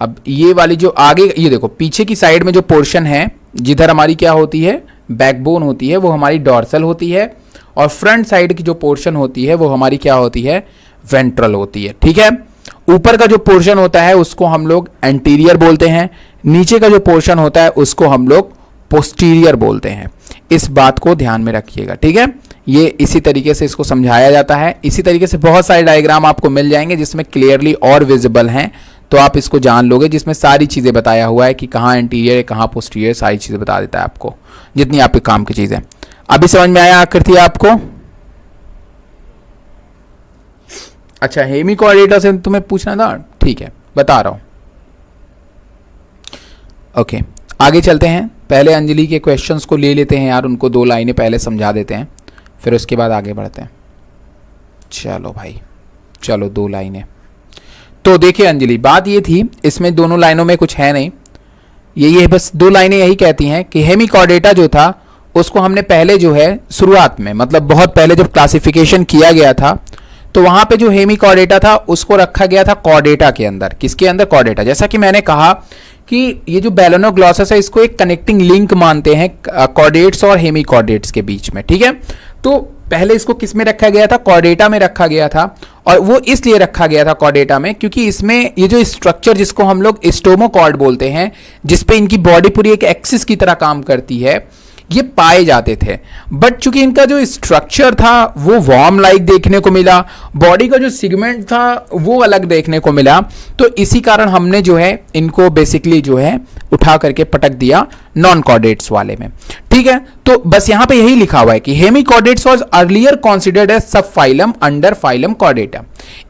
अब ये वाली जो आगे, ये देखो पीछे की साइड में जो पोर्शन है जिधर हमारी क्या होती है बैकबोन होती है वो हमारी डॉर्सल होती है, और फ्रंट साइड की जो पोर्शन होती है वो हमारी क्या होती है वेंट्रल होती है, ठीक है। ऊपर का जो पोर्शन होता है उसको हम लोग एंटीरियर बोलते हैं, नीचे का जो पोर्शन होता है उसको हम लोग पोस्टीरियर बोलते हैं। इस बात को ध्यान में रखिएगा, ठीक है। ये इसी तरीके से इसको समझाया जाता है। इसी तरीके से बहुत सारे डायग्राम आपको मिल जाएंगे जिसमें क्लियरली और विजिबल हैं, तो आप इसको जान लोगे, जिसमें सारी चीजें बताया हुआ है कि कहाँ एंटीरियर है कहाँ पोस्टीरियर, सारी चीजें बता देता है आपको, जितनी आपके काम की चीजें। अभी समझ में आया आकृति आपको? अच्छा, हेमिकॉर्डेटा से तुम्हें पूछना था, ठीक है बता रहा हूं। ओके, आगे चलते हैं। पहले अंजलि के क्वेश्चंस को ले लेते हैं यार, उनको दो लाइनें पहले समझा देते हैं, फिर उसके बाद आगे बढ़ते हैं। चलो भाई, चलो दो लाइनें। तो देखिए अंजलि, बात ये थी, इसमें दोनों लाइनों में कुछ है नहीं, ये बस दो लाइनें यही कहती हैं कि हेमिकॉर्डेटा जो था उसको हमने पहले जो है शुरुआत में, मतलब बहुत पहले जब क्लासिफिकेशन किया गया था तो वहां पे जो हेमिकॉर्डेटा था उसको रखा गया था कॉर्डेटा के अंदर। किसके अंदर? कॉर्डेटा। जैसा कि मैंने कहा कि ये जो बेलोनोग्लॉसस है इसको एक कनेक्टिंग लिंक मानते हैं कॉर्डेट्स और हेमिकॉर्डेट्स के बीच में, ठीक है। तो पहले इसको किस में रखा गया था? कॉर्डेटा में रखा गया था, और वो इसलिए रखा गया था कॉर्डेटा में क्योंकि इसमें ये जो स्ट्रक्चर जिसको हम लोग स्टोमोकॉर्ड बोलते हैं, जिसपे इनकी बॉडी पूरी एक एक्सिस की तरह काम करती है, ये पाए जाते थे। बट चूंकि इनका जो स्ट्रक्चर था वो वॉर्म लाइक देखने को मिला, बॉडी का जो सिगमेंट था वो अलग देखने को मिला, तो इसी कारण हमने जो है इनको बेसिकली जो है उठा करके पटक दिया नॉन कॉर्डेट्स वाले में, ठीक है। तो बस यहां पे यही लिखा हुआ है कि hemichordates was earlier considered as sub phylum under phylum chordata.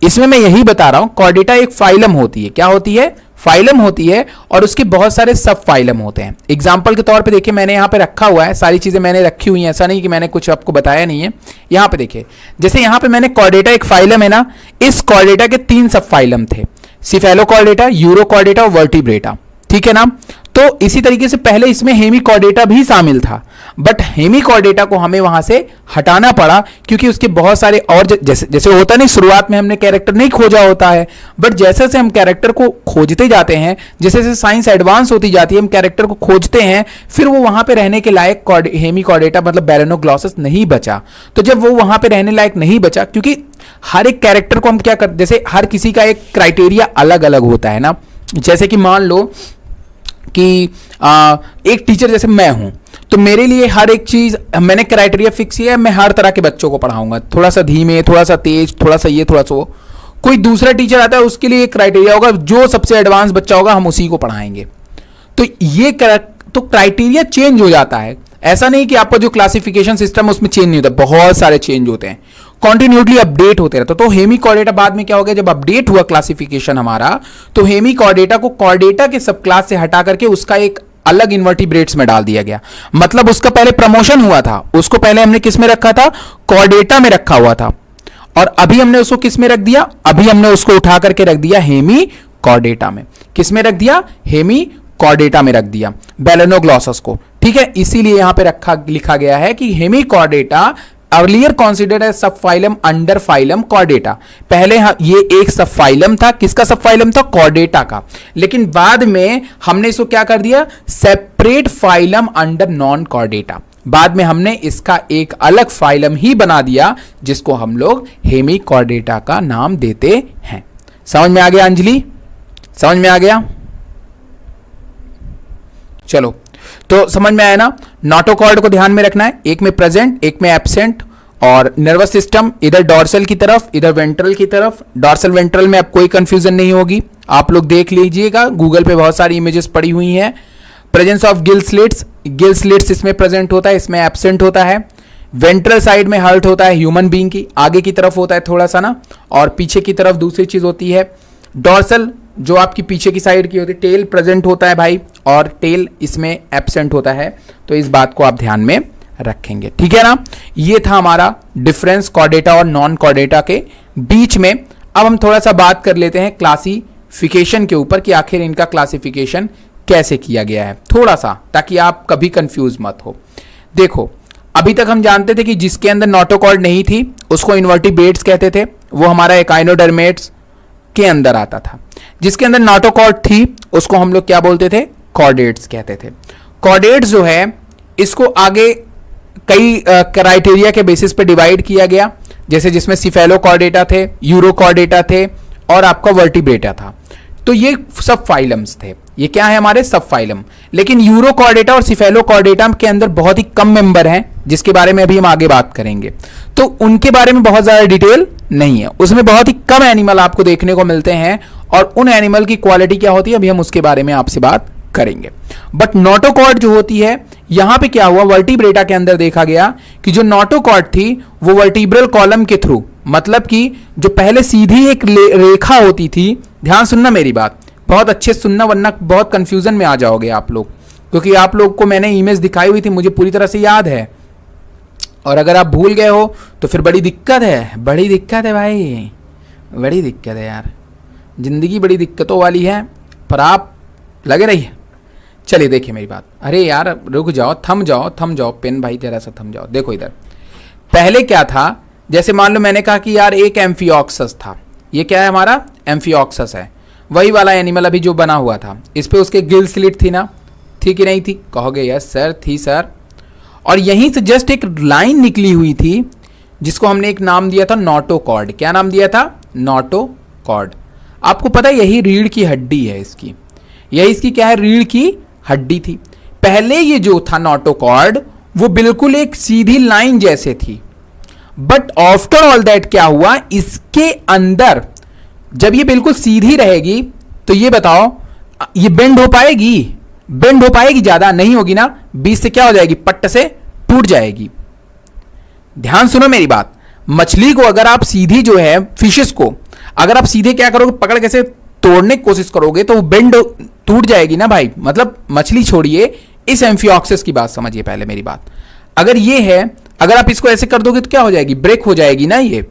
इसमें मैं यही बता रहा हूं, कॉर्डेटा एक फाइलम होती है। क्या होती है? फाइलम होती है, और उसके बहुत सारे सब फाइलम होते हैं। एग्जाम्पल के तौर पे देखिए, मैंने यहाँ पे रखा हुआ है, सारी चीजें मैंने रखी हुई हैं, ऐसा नहीं कि मैंने कुछ आपको बताया नहीं है। यहाँ पे देखिए, जैसे यहाँ पे मैंने कॉर्डेटा एक फाइलम है ना, इस कॉर्डेटा के 3 सब फाइलम थे, सिफेलोकॉर्डेटा, यूरोकॉर्डेटा और वर्टिब्रेटा, ठीक है ना। तो इसी तरीके से पहले इसमें हेमिकॉर्डेटा भी शामिल था, बट हेमिकॉर्डेटा को हमें वहां से हटाना पड़ा क्योंकि उसके बहुत सारे और जैसे जैसे होता नहीं, शुरुआत में हमने कैरेक्टर नहीं खोजा होता है, बट जैसे जैसे हम कैरेक्टर को खोजते जाते हैं, जैसे जैसे साइंस एडवांस होती जाती है, हम कैरेक्टर को खोजते हैं, फिर वो वहां पे रहने के लायक हेमिकॉर्डेटा मतलब बेलोनोग्लॉसस नहीं बचा। तो जब वो वहां पे रहने लायक नहीं बचा, क्योंकि हर एक कैरेक्टर को हम क्या करते, जैसे हर किसी का एक क्राइटेरिया अलग अलग होता है ना। जैसे कि मान लो कि एक टीचर जैसे मैं हूं, तो मेरे लिए हर एक चीज मैंने क्राइटेरिया फिक्स किया है, मैं हर तरह के बच्चों को पढ़ाऊंगा, थोड़ा सा धीमे, थोड़ा सा तेज, थोड़ा सा ये, थोड़ा सा वो। कोई दूसरा टीचर आता है, उसके लिए एक क्राइटेरिया होगा, जो सबसे एडवांस बच्चा होगा हम उसी को पढ़ाएंगे। तो ये तो क्राइटेरिया चेंज हो जाता है। ऐसा नहीं कि आपका जो क्लासिफिकेशन सिस्टम है उसमें चेंज नहीं होता, बहुत सारे चेंज होते हैं, कॉन्टिन्यूसली अपडेट होते रहते। तो हेमी कॉर्डेटा बाद में क्या हो गया, जब अपडेट हुआ क्लासिफिकेशन हमारा, तो हेमी कॉर्डेटा को कॉर्डेटा के सब क्लास से हटा करके उसका एक अलग इन्वर्टिब्रेट्स में डाल दिया गया। मतलब उसका पहले प्रमोशन हुआ था, उसको पहले हमने किस में रखा था, कॉर्डेटा में रखा हुआ था, और अभी हमने उसको किस में रख दिया, अभी हमने उसको उठा करके रख दिया हेमी कॉर्डेटा में। किस में रख दिया, हेमी कॉर्डेटा में रख दिया बेलेनोग्लॉसस को। ठीक है, इसीलिए यहां पे लिखा गया है कि hemichordata earlier considered as sub phylum under phylum chordata. पहले ये एक सब फाइलम था, किसका सब फाइलम था, कॉर्डेटा का, लेकिन बाद में हमने इसको क्या कर दिया, separate phylum under non Chordata. बाद में हमने इसका एक अलग फाइलम ही बना दिया, जिसको हम लोग हेमी कॉर्डेटा का नाम देते हैं। समझ में आ गया अंजलि, समझ में आ गया? चलो, तो समझ में आया ना। नोटोकॉर्ड को ध्यान में रखना है, एक में प्रेजेंट, एक में एब्सेंट, और नर्वस सिस्टम इधर डॉर्सल की तरफ, इधर वेंट्रल की तरफ। डॉर्सल वेंट्रल में अब कोई कंफ्यूजन नहीं होगी, आप लोग देख लीजिएगा, गूगल पे बहुत सारी इमेजेस पड़ी हुई हैं। प्रेजेंस ऑफ गिल स्लिट्स इसमें प्रेजेंट होता है, इसमें एब्सेंट होता है। वेंट्रल साइड में हर्ट होता है ह्यूमन बीइंग की, आगे की तरफ होता है थोड़ा सा ना, और पीछे की तरफ दूसरी चीज होती है। डॉर्सल जो आपकी पीछे की साइड की होती है, टेल प्रेजेंट होता है भाई, और टेल इसमें एब्सेंट होता है। तो इस बात को आप ध्यान में रखेंगे, ठीक है ना। ये था हमारा डिफरेंस कॉर्डेटा और नॉन कॉर्डेटा के बीच में। अब हम थोड़ा सा बात कर लेते हैं क्लासिफिकेशन के ऊपर, कि आखिर इनका क्लासिफिकेशन कैसे किया गया है, थोड़ा सा, ताकि आप कभी कंफ्यूज मत हो। देखो, अभी तक हम जानते थे कि जिसके अंदर नोटोकॉर्ड नहीं थी उसको इन्वर्टिब्रेट्स कहते थे, वो हमारा एकाइनोडर्मेट्स के अंदर आता था। जिसके अंदर नोटोकॉर्ड थी उसको हम लोग क्या बोलते थे, कॉर्डेट्स कहते थे। कॉर्डेट्स जो है इसको आगे कई क्राइटेरिया के बेसिस पे डिवाइड किया गया, जैसे जिसमें सिफेलोकॉर्डेटा थे, यूरोकॉर्डेटा थे, और आपका वर्टिब्रेटा था। तो ये सब फाइलम्स थे, ये क्या है हमारे सब फाइलम। लेकिन यूरोकॉर्डेटा और सिफेलोकॉर्डेटा के अंदर बहुत ही कम मेंबर हैं, जिसके बारे में अभी हम आगे बात करेंगे। तो उनके बारे में बहुत ज्यादा डिटेल नहीं है, उसमें बहुत ही कम एनिमल आपको देखने को मिलते हैं, और उन एनिमल की क्वालिटी क्या होती है अभी हम उसके बारे में आपसे बात करेंगे। बट नोटोकॉर्ड जो होती है, यहां पे क्या हुआ, वर्टिब्रेटा के अंदर देखा गया कि जो नोटोकॉर्ड थी वो वर्टिब्रल कॉलम के थ्रू, मतलब कि जो पहले सीधी एक रेखा होती थी, ध्यान सुनना मेरी बात, बहुत अच्छे सुनना, वरना बहुत कंफ्यूजन में आ जाओगे आप लोग, क्योंकि आप लोग को मैंने इमेज दिखाई हुई थी, मुझे पूरी तरह से याद है, और अगर आप भूल गए हो तो फिर बड़ी दिक्कत है, बड़ी दिक्कत है भाई, बड़ी दिक्कत है यार, जिंदगी बड़ी दिक्कतों वाली है, पर आप लगे रहिए। चलिए देखिए मेरी बात, अरे यार रुक जाओ, थम जाओ पेन भाई, जरा सा थम जाओ। देखो इधर पहले क्या था, जैसे मान लो मैंने कहा कि यार एक एम्फिऑक्सस था, ये क्या है हमारा, एम्फिऑक्सस है, वही वाला एनिमल अभी जो बना हुआ था, इस पे उसके गिल स्लिट थी ना, थी कि नहीं थी, कहोगे यस सर थी सर। और यहीं से जस्ट एक लाइन निकली हुई थी, जिसको हमने एक नाम दिया था नोटोकॉर्ड। क्या नाम दिया था, नोटोकॉर्ड। आपको पता है यही रीढ़ की हड्डी है इसकी, यही इसकी क्या है, रीढ़ की हड्डी थी। पहले ये जो था नोटोकॉर्ड वो बिल्कुल एक सीधी लाइन जैसे थी, बट आफ्टर ऑल दैट क्या हुआ, इसके अंदर जब ये बिल्कुल सीधी रहेगी तो ये बताओ ये बेंड हो पाएगी, बेंड हो पाएगी, ज्यादा नहीं होगी ना, बीच से क्या हो जाएगी, पट्ट से टूट जाएगी। ध्यान सुनो मेरी बात, मछली को अगर आप सीधी जो है, फिशेस को अगर आप सीधे क्या करोगे, पकड़ कैसे तोड़ने की कोशिश करोगे तो वो बेंड टूट जाएगी ना भाई। मतलब मछली छोड़िए, इस एम्फिऑक्सस की बात समझिए पहले मेरी बात। अगर ये है, अगर आप इसको ऐसे कर दोगे तो क्या हो जाएगी, ब्रेक हो जाएगी ना ये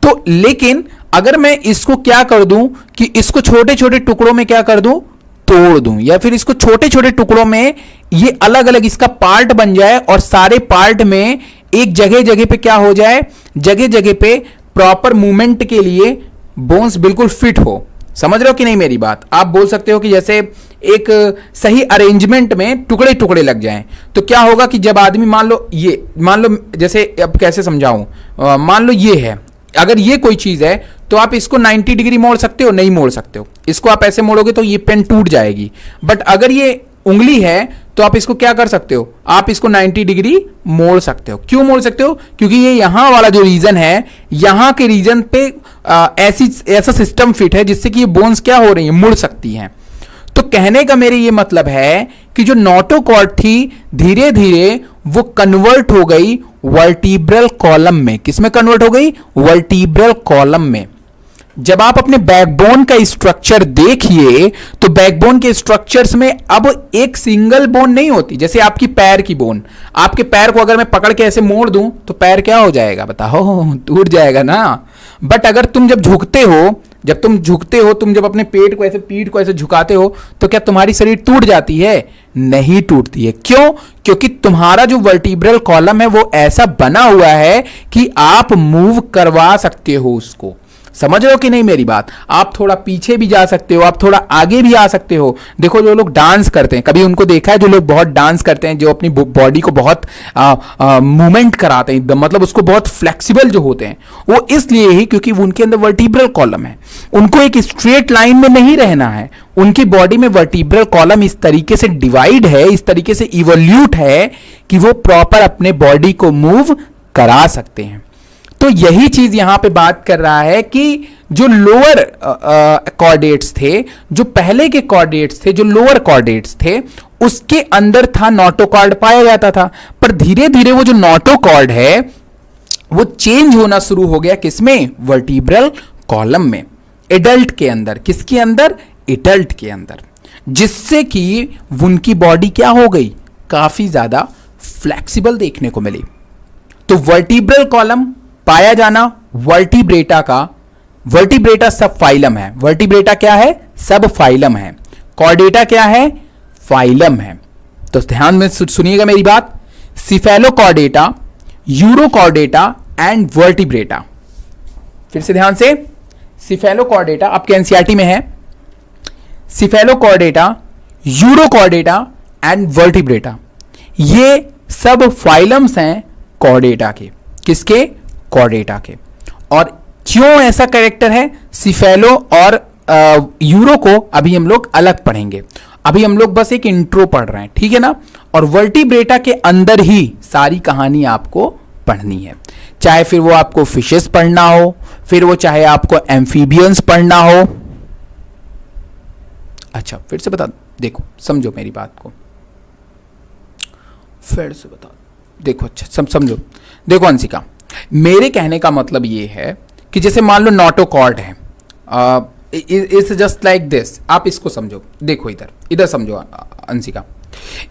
तो। लेकिन अगर मैं इसको क्या कर दूं कि इसको छोटे छोटे टुकड़ों में क्या कर दूं, तोड़ दूं, या फिर इसको छोटे छोटे टुकड़ों में ये अलग अलग इसका पार्ट बन जाए, और सारे पार्ट में एक जगह जगह पे क्या हो जाए, जगह जगह पे प्रॉपर मूवमेंट के लिए बोन्स बिल्कुल फिट हो। समझ रहे हो कि नहीं मेरी बात। आप बोल सकते हो कि जैसे एक सही अरेंजमेंट में टुकड़े टुकड़े लग जाएं, तो क्या होगा कि जब आदमी मान लो जैसे अब कैसे समझाऊं, मान लो ये है, अगर ये कोई चीज है तो आप इसको 90 डिग्री मोड़ सकते हो, नहीं मोड़ सकते हो। इसको आप ऐसे मोड़ोगे तो ये पेन टूट जाएगी, बट अगर ये उंगली है तो आप इसको क्या कर सकते हो, आप इसको 90 डिग्री मोड़ सकते हो। क्यों मोड़ सकते हो? क्योंकि ये यहां वाला जो रीजन है, यहां के रीजन पे ऐसा सिस्टम फिट है जिससे कि ये बोन्स क्या हो रही है, मुड़ सकती हैं। तो कहने का मेरे ये मतलब है कि जो नोटोकॉर्ड थी धीरे धीरे वो कन्वर्ट हो गई वर्टिब्रल कॉलम में। किसमें कन्वर्ट हो गई? वर्टिब्रल कॉलम में। जब आप अपने बैकबोन का स्ट्रक्चर देखिए तो बैकबोन के स्ट्रक्चर्स में अब एक सिंगल बोन नहीं होती। जैसे आपकी पैर की बोन, आपके पैर को अगर मैं पकड़ के ऐसे मोड़ दूं तो पैर क्या हो जाएगा बताओ? टूट जाएगा ना। बट अगर तुम जब झुकते हो, तुम जब अपने पेट को ऐसे, पीठ को ऐसे झुकाते हो तो क्या तुम्हारी शरीर टूट जाती है? नहीं टूटती है। क्यों? क्योंकि तुम्हारा जो वर्टिब्रल कॉलम है वो ऐसा बना हुआ है कि आप मूव करवा सकते हो उसको। समझ रहे हो कि नहीं मेरी बात? आप थोड़ा पीछे भी जा सकते हो, आप थोड़ा आगे भी आ सकते हो। देखो जो लोग डांस करते हैं, कभी उनको देखा है जो लोग बहुत डांस करते हैं, जो अपनी बॉडी को बहुत मूवमेंट कराते हैं, मतलब उसको बहुत फ्लेक्सिबल जो होते हैं, वो इसलिए ही क्योंकि उनके अंदर वर्टिब्रल कॉलम है। उनको एक स्ट्रेट लाइन में नहीं रहना है। उनकी बॉडी में वर्टिब्रल कॉलम इस तरीके से डिवाइड है, इस तरीके से इवोल्यूट है कि वो प्रॉपर अपने बॉडी को मूव करा सकते हैं। तो यही चीज यहां पे बात कर रहा है कि जो लोअर कॉर्डेट्स थे, जो पहले के कॉर्डेट्स थे, जो लोअर कॉर्डेट्स थे, उसके अंदर था नोटोकॉर्ड पाया जाता था। पर धीरे धीरे वो जो नोटोकॉर्ड है वो चेंज होना शुरू हो गया। किसमें? वर्टिब्रल कॉलम में, एडल्ट के अंदर। किसके अंदर? एडल्ट के अंदर। जिससे कि उनकी बॉडी क्या हो गई? काफी ज्यादा फ्लेक्सिबल देखने को मिली। तो वर्टिब्रल कॉलम पाया जाना वर्टिब्रेटा का, वर्टिब्रेटा सब फाइलम है। वर्टिब्रेटा क्या है? सब फाइलम है। कॉर्डेटा क्या है? फाइलम है। तो ध्यान में सुनिएगा मेरी बात। Cephalochordata, urochordata and vertebrata. फिर से ध्यान से, सिफेलोकॉर्डेटा आपके एनसीईआरटी में है। सिफेलोकॉर्डेटा, यूरोकॉर्डेटा एंड वर्टिब्रेटा, ये सब फाइलम्स हैं कॉर्डेटा के। किसके? कॉर्डेटा के। और क्यों ऐसा कैरेक्टर है? सिफेलो और यूरो को अभी हम लोग अलग पढ़ेंगे। अभी हम लोग बस एक इंट्रो पढ़ रहे हैं, ठीक है ना। और वर्टिब्रेटा के अंदर ही सारी कहानी आपको पढ़नी है। चाहे फिर वो आपको फिशेस पढ़ना हो, फिर वो चाहे आपको एम्फीबियंस पढ़ना हो। अच्छा फिर से बता, देखो समझो मेरी बात को, फिर से बता, देखो अच्छा समझो। देखो अंशिका, मेरे कहने का मतलब ये है कि जैसे मान लो नोटोकॉर्ड है, इट्स जस्ट लाइक दिस। आप इसको समझो, देखो इधर समझो अंशिका।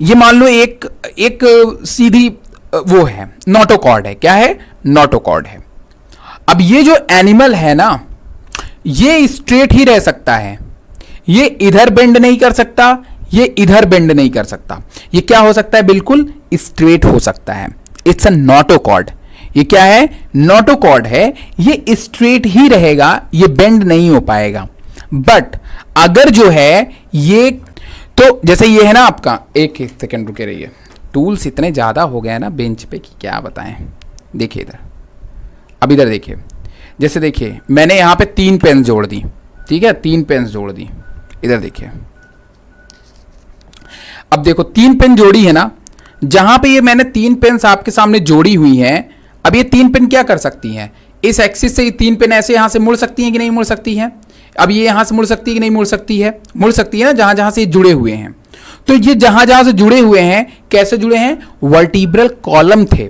ये मान लो एक सीधी वो है, नोटोकॉर्ड है। क्या है? नोटोकॉर्ड है। अब ये जो एनिमल है ना, ये स्ट्रेट ही रह सकता है। ये इधर बेंड नहीं कर सकता, ये इधर बेंड नहीं कर सकता। ये क्या हो सकता है? बिल्कुल स्ट्रेट हो सकता है। It's a notochord. ये क्या है? नोटोकॉर्ड है। ये स्ट्रेट ही रहेगा, ये बेंड नहीं हो पाएगा। बट अगर जो है ये, तो जैसे ये है ना आपका, एक सेकंड रुके रहिए, टूल्स इतने ज्यादा हो गए ना बेंच पे कि क्या बताएं। देखिए इधर, अब इधर देखिए, जैसे देखिए मैंने यहां पे 3 पेन जोड़ दी, ठीक है, 3 पेन जोड़ दी। इधर देखिए, अब देखो 3 पेन जोड़ी है ना, जहां पे ये मैंने 3 पेन्स आपके सामने जोड़ी हुई हैं। अब ये 3 पेन क्या कर सकती हैं? इस एक्सिस से ये 3 पेन ऐसे यहां से मुड़ सकती हैं कि नहीं मुड़ सकती हैं? अब ये यहां से मुड़ सकती है कि नहीं मुड़ सकती है? मुड़ सकती है ना, जहां जहां से ये जुड़े हुए हैं। तो ये जहां जहां से जुड़े हुए हैं, कैसे जुड़े हैं? वर्टिब्रल कॉलम थे।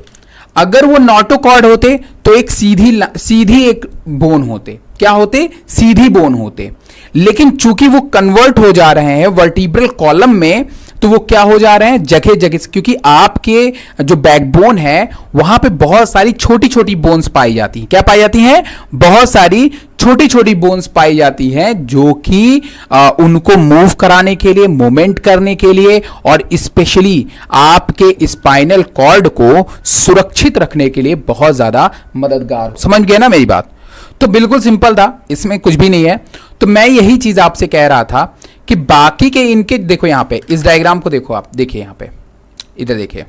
अगर वो नोटोकॉर्ड होते तो एक सीधी एक बोन होते। क्या होते? सीधी बोन होते। लेकिन चूंकि वो कन्वर्ट हो जा रहे हैं वर्टिब्रल कॉलम में, तो वो क्या हो जा रहे हैं? जगह जगह से, क्योंकि आपके जो बैकबोन है वहां पे बहुत सारी छोटी छोटी बोन्स पाई जाती हैं। क्या पाई जाती हैं? बहुत सारी छोटी छोटी बोन्स पाई जाती हैं, जो कि उनको मूव कराने के लिए, मूवमेंट करने के लिए, और स्पेशली आपके स्पाइनल कॉर्ड को सुरक्षित रखने के लिए बहुत ज्यादा मददगार। समझ गए ना मेरी बात? तो बिल्कुल सिंपल था, इसमें कुछ भी नहीं है। तो मैं यही चीज आपसे कह रहा था कि बाकी के इनके, देखो यहां पे इस डायग्राम को देखो, आप देखिए यहां पे, इधर देखिए,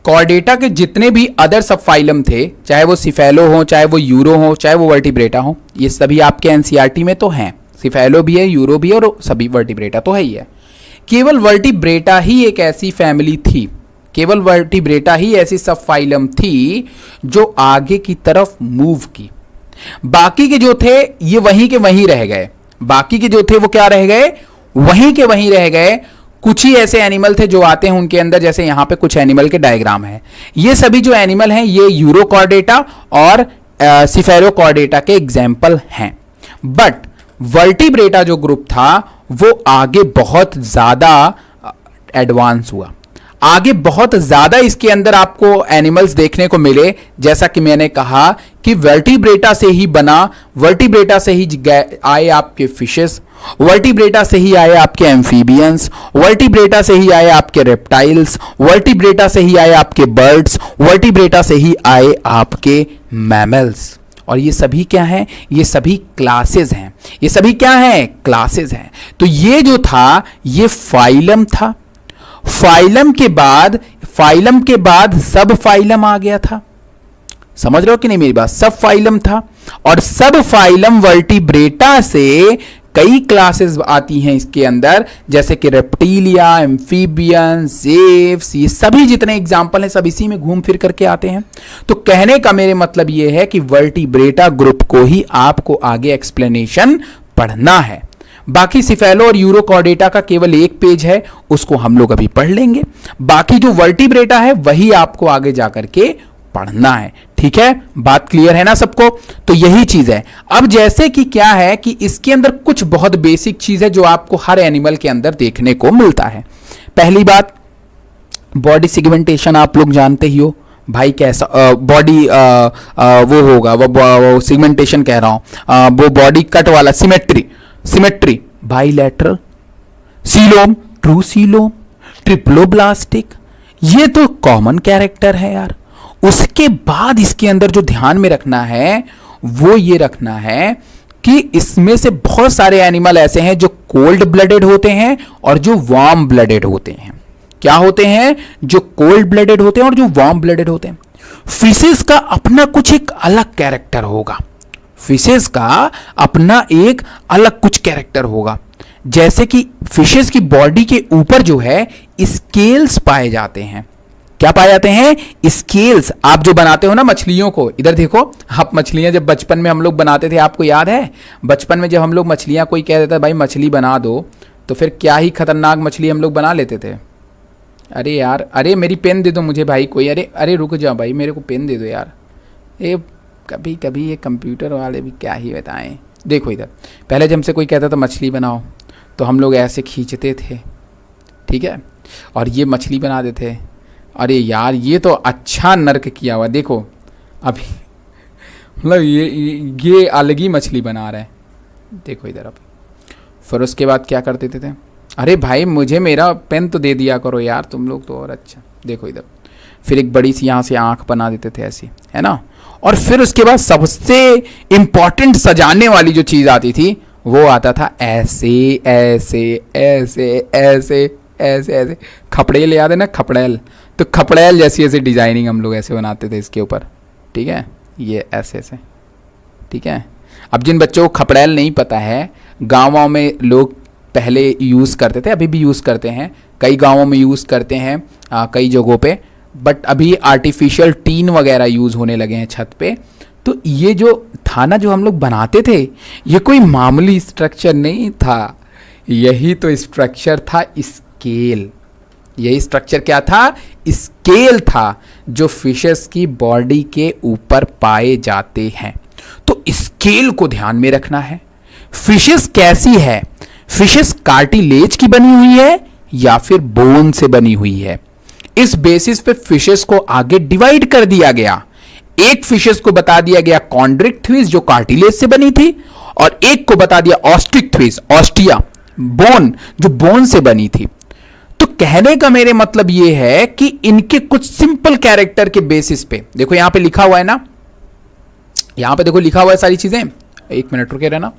कॉर्डेटा के जितने भी अदर सब फाइलम थे, चाहे वो सिफेलो हो, चाहे वो यूरो हो, चाहे वो वर्टिब्रेटा हो, ये सभी आपके एनसीईआरटी में तो हैं। सिफेलो भी है, यूरो भी है, और सभी वर्टिब्रेटा तो है ही है। केवल वर्टिब्रेटा ही एक ऐसी फैमिली थी, केवल वर्टिब्रेटा ही ऐसी सब फाइलम थी जो आगे की तरफ मूव की। बाकी के जो थे ये वहीं के वहीं रह गए, बाकी के जो थे वो क्या रह गए, वहीं के वहीं रह गए। कुछ ही ऐसे एनिमल थे जो आते हैं उनके अंदर, जैसे यहां पे कुछ एनिमल के डायग्राम है। ये सभी जो एनिमल हैं ये यूरोकॉर्डेटा और सिफेरोकॉर्डेटा के एग्जाम्पल हैं। बट वर्टिब्रेटा जो ग्रुप था वो आगे बहुत ज्यादा एडवांस हुआ, आगे बहुत ज्यादा इसके अंदर आपको एनिमल्स देखने को मिले। जैसा कि मैंने कहा कि वर्टिब्रेटा से ही बना, वर्टिब्रेटा से ही आए आपके फिशेस, वर्टिब्रेटा से ही आए आपके एम्फीबियंस, वर्टिब्रेटा से ही आए आपके रेप्टाइल्स, वर्टिब्रेटा से ही आए आपके बर्ड्स, वर्टिब्रेटा से ही आए आपके मैमल्स। और ये सभी क्या हैं, ये सभी क्लासेस हैं, ये सभी क्या हैं, क्लासेस हैं। तो ये जो था ये फाइलम था। फाइलम के बाद सब फाइलम आ गया था। समझ रहे हो कि नहीं मेरी बात, सब फाइलम था। और सब फाइलम वर्टिब्रेटा से कई क्लासेस आती हैं इसके अंदर, जैसे कि रेप्टिलिया, एम्फीबियन, जेव्स, ये सभी जितने एग्जाम्पल हैं सब इसी में घूम फिर करके आते हैं। तो कहने का मेरे मतलब ये है कि वर्टिब्रेटा ग्रुप को ही आपको आगे एक्सप्लेनेशन पढ़ना है। बाकी सिफेलो और यूरोकॉर्डेटा का केवल एक पेज है, उसको हम लोग अभी पढ़ लेंगे। बाकी जो वर्टिब्रेटा है वही आपको आगे जाकर के पढ़ना है। ठीक है, बात क्लियर है ना सबको। तो यही चीज है। अब जैसे कि क्या है कि इसके अंदर कुछ बहुत बेसिक चीज है जो आपको हर एनिमल के अंदर देखने को मिलता है। पहली बात, बॉडी सेगमेंटेशन आप लोग जानते ही हो भाई, कैसा बॉडी वो होगा, वो सेगमेंटेशन कह रहा हूं, वो बॉडी कट वाला symmetry, bilateral, coelom, true coelom, triploblastic, ये तो कॉमन कैरेक्टर है यार। उसके बाद इसके अंदर जो ध्यान में रखना है वो ये रखना है कि इसमें से बहुत सारे एनिमल ऐसे हैं जो कोल्ड ब्लडेड होते हैं और जो वार्म ब्लडेड होते हैं। क्या होते हैं, जो कोल्ड ब्लडेड होते हैं और जो वार्म ब्लडेड होते हैं। फिशेस का अपना कुछ एक अलग कैरेक्टर होगा, फिशेस का अपना एक अलग कुछ कैरेक्टर होगा। जैसे कि फिशेस की बॉडी के ऊपर जो है स्केल्स पाए जाते हैं। क्या पाए जाते हैं, स्केल्स। आप जो बनाते हो ना मछलियों को, इधर देखो, आप मछलियां जब बचपन में हम लोग बनाते थे, आपको याद है बचपन में जब हम लोग मछलियां, कोई कह देता भाई मछली बना दो, तो फिर क्या ही खतरनाक मछली हम लोग बना लेते थे। अरे यार, अरे मेरी पेन दे दो मुझे भाई कोई, अरे रुक जाओ भाई, मेरे को पेन दे दो यार। ये कभी कभी ये कंप्यूटर वाले भी क्या ही बताएं। देखो इधर, पहले जब हमसे कोई कहता था मछली बनाओ तो हम लोग ऐसे खींचते थे, ठीक है, और ये मछली बना देते थे। अरे यार ये तो अच्छा नर्क किया हुआ, देखो अभी मतलब ये अलग ही मछली बना रहे हैं, देखो इधर। अब फिर उसके बाद क्या करते थे, अरे भाई मुझे मेरा पेन तो दे दिया करो यार तुम लोग तो, और अच्छा देखो इधर। फिर एक बड़ी सी यहाँ से आंख बना देते थे ऐसी, है ना। और फिर उसके बाद सबसे इंपॉर्टेंट सजाने वाली जो चीज़ आती थी वो आता था ऐसे ऐसे ऐसे ऐसे ऐसे ऐसे, खपड़ेल याद है ना, खपड़ेल। तो खपड़ेल जैसी ऐसी डिजाइनिंग हम लोग ऐसे बनाते थे इसके ऊपर, ठीक है, ये ऐसे ऐसे, ठीक है। अब जिन बच्चों को खपड़ेल नहीं पता है, गाँवों में लोग पहले यूज़ करते थे, अभी भी यूज़ करते हैं, कई गाँवों में यूज़ करते हैं, कई जगहों पे, बट अभी आर्टिफिशियल टीन वगैरह यूज़ होने लगे हैं छत पे। तो ये जो था ना, जो हम लोग बनाते थे, ये कोई मामूली स्ट्रक्चर नहीं था, यही तो स्ट्रक्चर था स्केल। यही स्ट्रक्चर क्या था, स्केल था, जो फिशेस की बॉडी के ऊपर पाए जाते हैं। तो स्केल को ध्यान में रखना है। फिशेस कैसी है, फिशेस कार्टिलेज की बनी हुई है या फिर बोन से बनी हुई है, इस बेसिस पे फिशेस को आगे डिवाइड कर दिया गया। एक फिशेस को बता दिया गया कॉन्ड्रिक्थिस जो कार्टिलेज से बनी थी, और एक को बता दिया ऑस्ट्रिक्थिस, ऑस्टिया, बोन, जो बोन से बनी थी। तो कहने का मेरे मतलब यह है कि इनके कुछ सिंपल कैरेक्टर के बेसिस पे, देखो यहां पे लिखा हुआ है ना, यहां पे देखो लिखा हुआ है सारी चीजें। एक मिनट रुके रहना,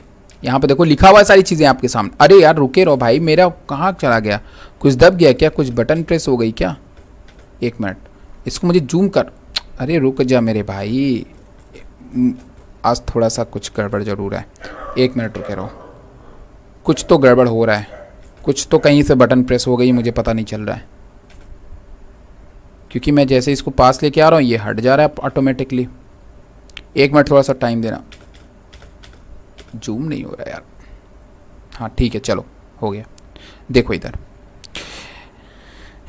यहां पे देखो लिखा हुआ है सारी चीजें आपके सामने। अरे यार रुके रहो भाई, मेरा कहां चला गया, कुछ दब गया क्या, कुछ बटन प्रेस हो गई क्या। एक मिनट, इसको मुझे जूम कर, अरे रुक जा मेरे भाई, आज थोड़ा सा कुछ गड़बड़ जरूर है। एक मिनट रुके रहो, कुछ तो गड़बड़ हो रहा है। कुछ तो कहीं से बटन प्रेस हो गई, मुझे पता नहीं चल रहा है, क्योंकि मैं जैसे इसको पास लेके आ रहा हूँ ये हट जा रहा है ऑटोमेटिकली। एक मिनट, थोड़ा सा टाइम देना, जूम नहीं हो रहा यार। हाँ ठीक है, चलो हो गया। देखो इधर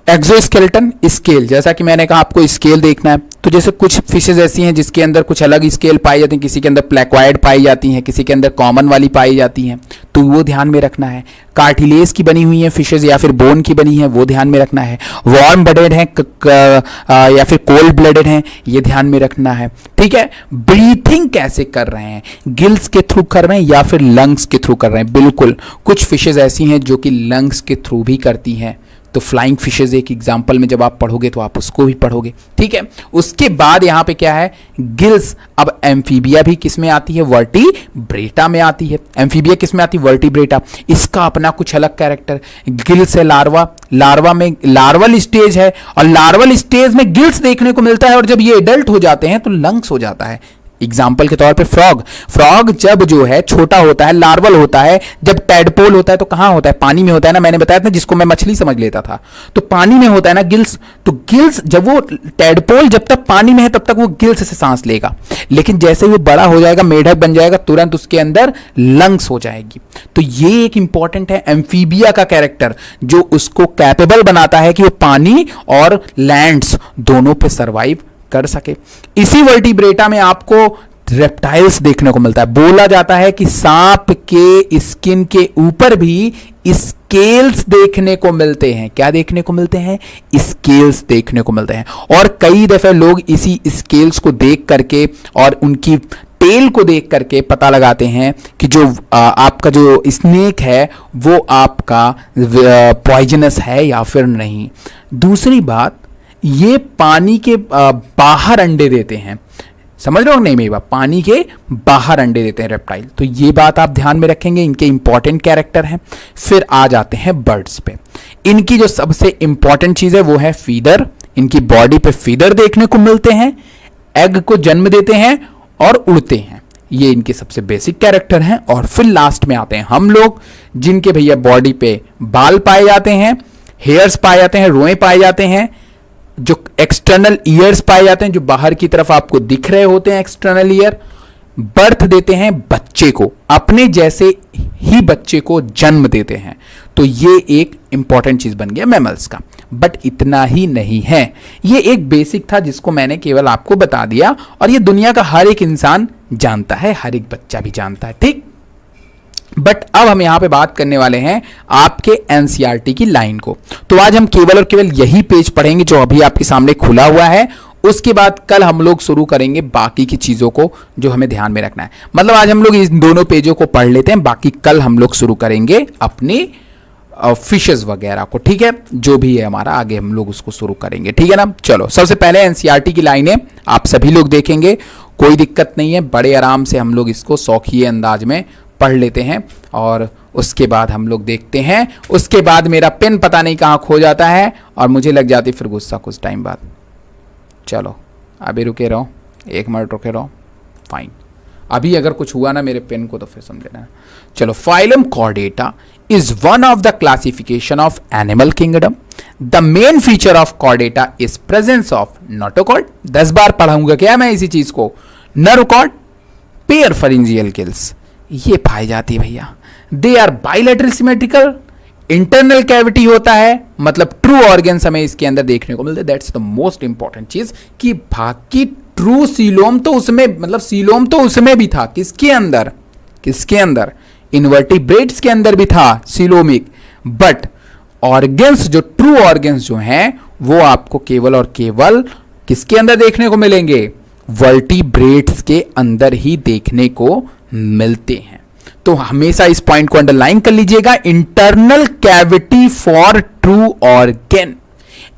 एक्सोस्केलेटन स्केल, जैसा कि मैंने कहा आपको स्केल देखना है। तो जैसे कुछ फिशेज ऐसी हैं जिसके अंदर कुछ अलग स्केल पाई जाती हैं, किसी के अंदर प्लेक्वाइड पाई जाती हैं, किसी के अंदर कॉमन वाली पाई जाती हैं, तो वो ध्यान में रखना है। कार्टिलेज की बनी हुई है फिशेज या फिर बोन की बनी है, वो ध्यान में रखना है। वार्म ब्लडेड है या फिर कोल्ड ब्लडेड है, ये ध्यान में रखना है। ठीक है, ब्रीथिंग कैसे कर रहे हैं, गिल्स के थ्रू कर रहे हैं या फिर लंग्स के थ्रू कर रहे हैं। बिल्कुल, कुछ फिशेज ऐसी हैं जो कि लंग्स के थ्रू भी करती हैं, तो फ्लाइंग फिशेज एक एग्जाम्पल में जब आप पढ़ोगे तो आप उसको भी पढ़ोगे। ठीक है, उसके बाद यहां पे क्या है, गिल्स। अब एम्फीबिया भी किस में आती है, वर्टिब्रेटा में आती है। एम्फीबिया किस में आती है, वर्टिब्रेटा। इसका अपना कुछ अलग कैरेक्टर। गिल्स है लार्वा, लार्वा में लार्वल स्टेज है, और लार्वल स्टेज में गिल्स देखने को मिलता है, और जब ये एडल्ट हो जाते हैं तो लंग्स हो जाता है। एग्जाम्पल के तौर पे फ्रॉग, फ्रॉग जब जो है छोटा होता है, लार्वल होता है, जब टैडपोल होता है तो कहां होता है, पानी में होता है ना। मैंने बताया था, जिसको मैं मछली समझ लेता था, तो पानी में होता है ना गिल्स। तो गिल्स, जब वो टैडपोल जब तक पानी में है तब तक वो गिल्स से सांस लेगा, लेकिन जैसे वो बड़ा हो जाएगा, मेढक बन जाएगा, तुरंत उसके अंदर लंग्स हो जाएगी। तो ये एक इंपॉर्टेंट है एम्फीबिया का कैरेक्टर, जो उसको कैपेबल बनाता है कि वो पानी और लैंड्स दोनों पे सर्वाइव कर सके। इसी वर्टिब्रेटा में आपको रेप्टाइल्स देखने को मिलता है। बोला जाता है कि सांप के स्किन के ऊपर भी स्केल्स देखने को मिलते हैं। क्या देखने को मिलते हैं, स्केल्स देखने को मिलते हैं। और कई दफे लोग इसी स्केल्स को देख करके और उनकी टेल को देख करके पता लगाते हैं कि जो आपका जो स्नेक है वो आपका पॉइजनस है या फिर नहीं। दूसरी बात, ये पानी के बाहर अंडे देते हैं। समझ रहे हो नहीं मेरी बात, पानी के बाहर अंडे देते हैं रेप्टाइल। तो ये बात आप ध्यान में रखेंगे, इनके इंपॉर्टेंट कैरेक्टर हैं। फिर आ जाते हैं बर्ड्स पे। इनकी जो सबसे इंपॉर्टेंट चीज है वो है फीदर। इनकी बॉडी पे फीदर देखने को मिलते हैं, एग को जन्म देते हैं और उड़ते हैं। ये इनके सबसे बेसिक कैरेक्टर हैं। और फिर लास्ट में आते हैं हम लोग, जिनके भैया बॉडी पे बाल पाए जाते हैं, हेयर्स पाए जाते हैं, रोए पाए जाते हैं, जो एक्सटर्नल ईयर्स पाए जाते हैं, जो बाहर की तरफ आपको दिख रहे होते हैं एक्सटर्नल ईयर। बर्थ देते हैं बच्चे को, अपने जैसे ही बच्चे को जन्म देते हैं। तो ये एक इंपॉर्टेंट चीज बन गया मैमल्स का। बट इतना ही नहीं है, ये एक बेसिक था जिसको मैंने केवल आपको बता दिया, और ये दुनिया का हर एक इंसान जानता है, हर एक बच्चा भी जानता है। ठीक, बट अब हम यहां पे बात करने वाले हैं आपके एनसीईआरटी की लाइन को। तो आज हम केवल और केवल यही पेज पढ़ेंगे जो अभी आपके सामने खुला हुआ है। उसके बाद कल हम लोग शुरू करेंगे बाकी की चीजों को जो हमें ध्यान में रखना है। मतलब आज हम लोग इन दोनों पेजों को पढ़ लेते हैं, बाकी कल हम लोग शुरू करेंगे अपनी फिशेस वगैरह को। ठीक है, जो भी है हमारा आगे हम लोग उसको शुरू करेंगे। ठीक है ना, चलो सबसे पहले एनसीईआरटी की लाइनें आप सभी लोग देखेंगे, कोई दिक्कत नहीं है, बड़े आराम से हम लोग इसको शौकिया अंदाज में पढ़ लेते हैं। और उसके बाद हम लोग देखते हैं, उसके बाद मेरा पेन पता नहीं कहां खो जाता है और मुझे लग जाती फिर गुस्सा कुछ टाइम बाद। चलो अभी रुके रहो, 1 मिनट रुके रहो, फाइन। अभी अगर कुछ हुआ ना मेरे पेन को तो फिर समझ लेना। चलो, phylum Chordata is one of the classification of animal kingdom. The main feature of chordata is presence of notochord. 10 बार पढ़ाऊंगा क्या मैं इसी चीज को। नरोकॉर्ड, पेयर फरिंजियल गिल्स, ये पाई जाती है भैया। They are bilateral symmetrical, internal cavity होता है, मतलब ट्रू ऑर्गन्स हमें इसके अंदर देखने को मिलते हैं। दैट्स द मोस्ट इंपॉर्टेंट चीज कि बाकी ट्रू सीलोम तो उसमें, मतलब सीलोम तो उसमें भी था, किसके अंदर, किसके अंदर, इनवर्टिब्रेट्स के अंदर भी था सीलोमिक। बट ऑर्गन्स, जो ट्रू ऑर्गन्स जो हैं वो आपको केवल और केवल किसके अंदर देखने को मिलेंगे, वर्टिब्रेट्स के अंदर ही देखने को मिलते हैं। तो हमेशा इस पॉइंट को अंडरलाइन कर लीजिएगा, internal cavity for true organ.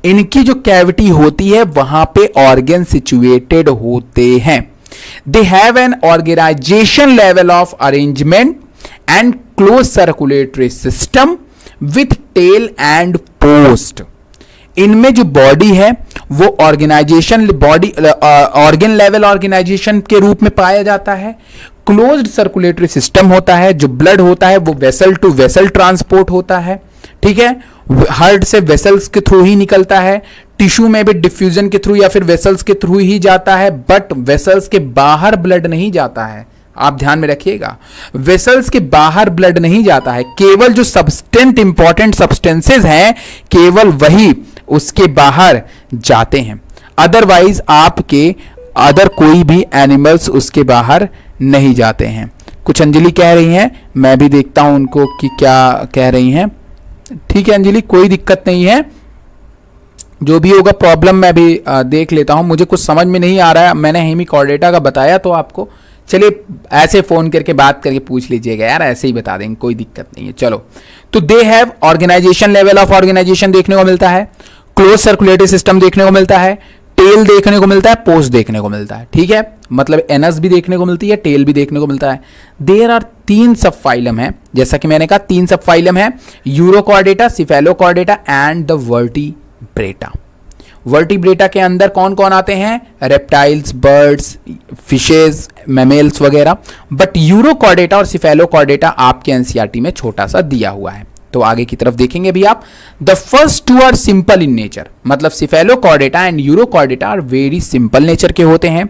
इनकी जो कैविटी होती है वहां पे ऑर्गन सिचुएटेड होते हैं। They have an organisation level of arrangement and close circulatory system with tail and post. इनमें जो बॉडी है वो organisation body, organ level organisation के रूप में पाया जाता है। क्लोज्ड सर्कुलेटरी सिस्टम होता है, जो ब्लड होता है वो वेसल टू वेसल ट्रांसपोर्ट होता है। ठीक है, हार्ट से वेसल्स के थ्रू ही निकलता है, टिश्यू में भी डिफ्यूजन के थ्रू या फिर वेसल्स के थ्रू ही जाता है, बट वेसल्स के बाहर ब्लड नहीं जाता है। आप ध्यान में रखिएगा, वेसल्स के बाहर ब्लड नहीं जाता है, केवल जो सब्सटेंट इंपॉर्टेंट सब्सटेंसेस हैं केवल वही उसके बाहर जाते हैं। अदरवाइज आपके अदर कोई भी एनिमल्स उसके बाहर नहीं जाते हैं। कुछ अंजलि कह रही हैं, मैं भी देखता हूं उनको कि क्या कह रही हैं। ठीक है अंजलि, कोई दिक्कत नहीं है, जो भी होगा प्रॉब्लम मैं भी देख लेता हूं। मुझे कुछ समझ में नहीं आ रहा है, मैंने हेमिकॉर्डेटा का बताया तो आपको, चलिए ऐसे फोन करके बात करके पूछ लीजिएगा यार, ऐसे ही बता देंगे, कोई दिक्कत नहीं है। चलो, तो they have organisation, level of organisation देखने को मिलता है, क्लोज सर्कुलेटरी सिस्टम देखने को मिलता है, टेल देखने को मिलता है, पोस्ट देखने को मिलता है। ठीक है, मतलब एनस भी देखने को मिलती है, टेल भी देखने को मिलता है। देयर आर 3 सब फाइलम है, जैसा कि मैंने कहा 3 सब फाइलम है, urochordata, cephalochordata and the vertebrata. Vertebrata के अंदर कौन कौन आते हैं? रेप्टाइल्स, बर्ड्स, फिशेज, मैमेल्स वगैरह। बट यूरोकॉर्डेटा और सिफेलोकॉर्डेटा आपके एनसीईआरटी में छोटा सा दिया हुआ है, तो आगे की तरफ देखेंगे भी आप। The first 2 are simple in nature, मतलब cephalochordata and urochordata are very simple nature के होते हैं।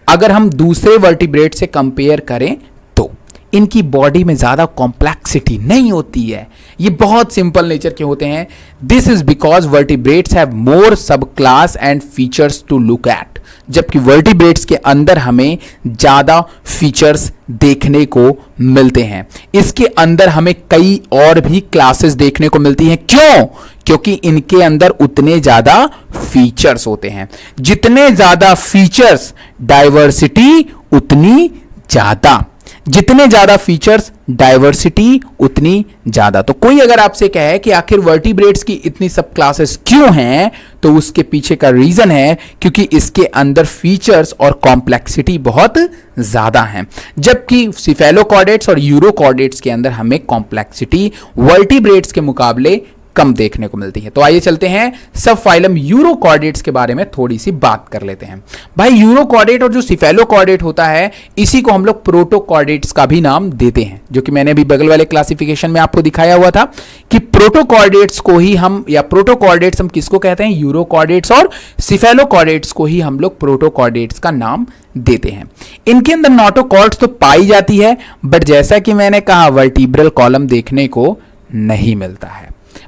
अगर हम दूसरे वर्टिब्रेट से कंपेयर करें तो इनकी बॉडी में ज्यादा कॉम्प्लेक्सिटी नहीं होती है, ये बहुत सिंपल नेचर के होते हैं। This is because vertebrates have more sub class and features to look at, जबकि वर्टिब्रेट्स के अंदर हमें ज्यादा फीचर्स देखने को मिलते हैं। इसके अंदर हमें कई और भी क्लासेस देखने को मिलती हैं। क्यों? क्योंकि इनके अंदर उतने ज्यादा फीचर्स होते हैं। जितने ज्यादा फीचर्स, डाइवर्सिटी उतनी ज्यादा, जितने ज्यादा फीचर्स, डाइवर्सिटी उतनी ज्यादा। तो कोई अगर आपसे कहे कि आखिर वर्टिब्रेट्स की इतनी सब क्लासेस क्यों हैं, तो उसके पीछे का रीजन है क्योंकि इसके अंदर फीचर्स और कॉम्प्लेक्सिटी बहुत ज्यादा है, जबकि सिफेलोकॉर्डेट्स और यूरोकॉर्डेट्स के अंदर हमें कॉम्प्लेक्सिटी वर्टिब्रेट्स के मुकाबले कम देखने को मिलती है। तो आइए चलते हैं सब फाइलम यूरोकॉर्डेट्स के बारे में थोड़ी सी बात कर लेते हैं। भाई यूरोकॉर्डेट और जो सिफेलोकॉर्डेट होता है, इसी को हम लोग प्रोटोकॉर्डेट्स का भी नाम देते हैं, जो कि मैंने अभी बगल वाले क्लासिफिकेशन में आपको दिखाया हुआ था कि प्रोटोकॉर्डेट्स को ही हम, या प्रोटोकॉर्डेट्स हम किसको कहते हैं? यूरोकॉर्डेट्स, और सिफेलोकॉर्डेट्स को ही हम लोग प्रोटोकॉर्डेट्स का नाम देते हैं। इनके अंदर नोटोकॉर्ड्स तो पाई जाती है, बट जैसा कि मैंने कहा वर्टिब्रल कॉलम देखने को नहीं मिलता है।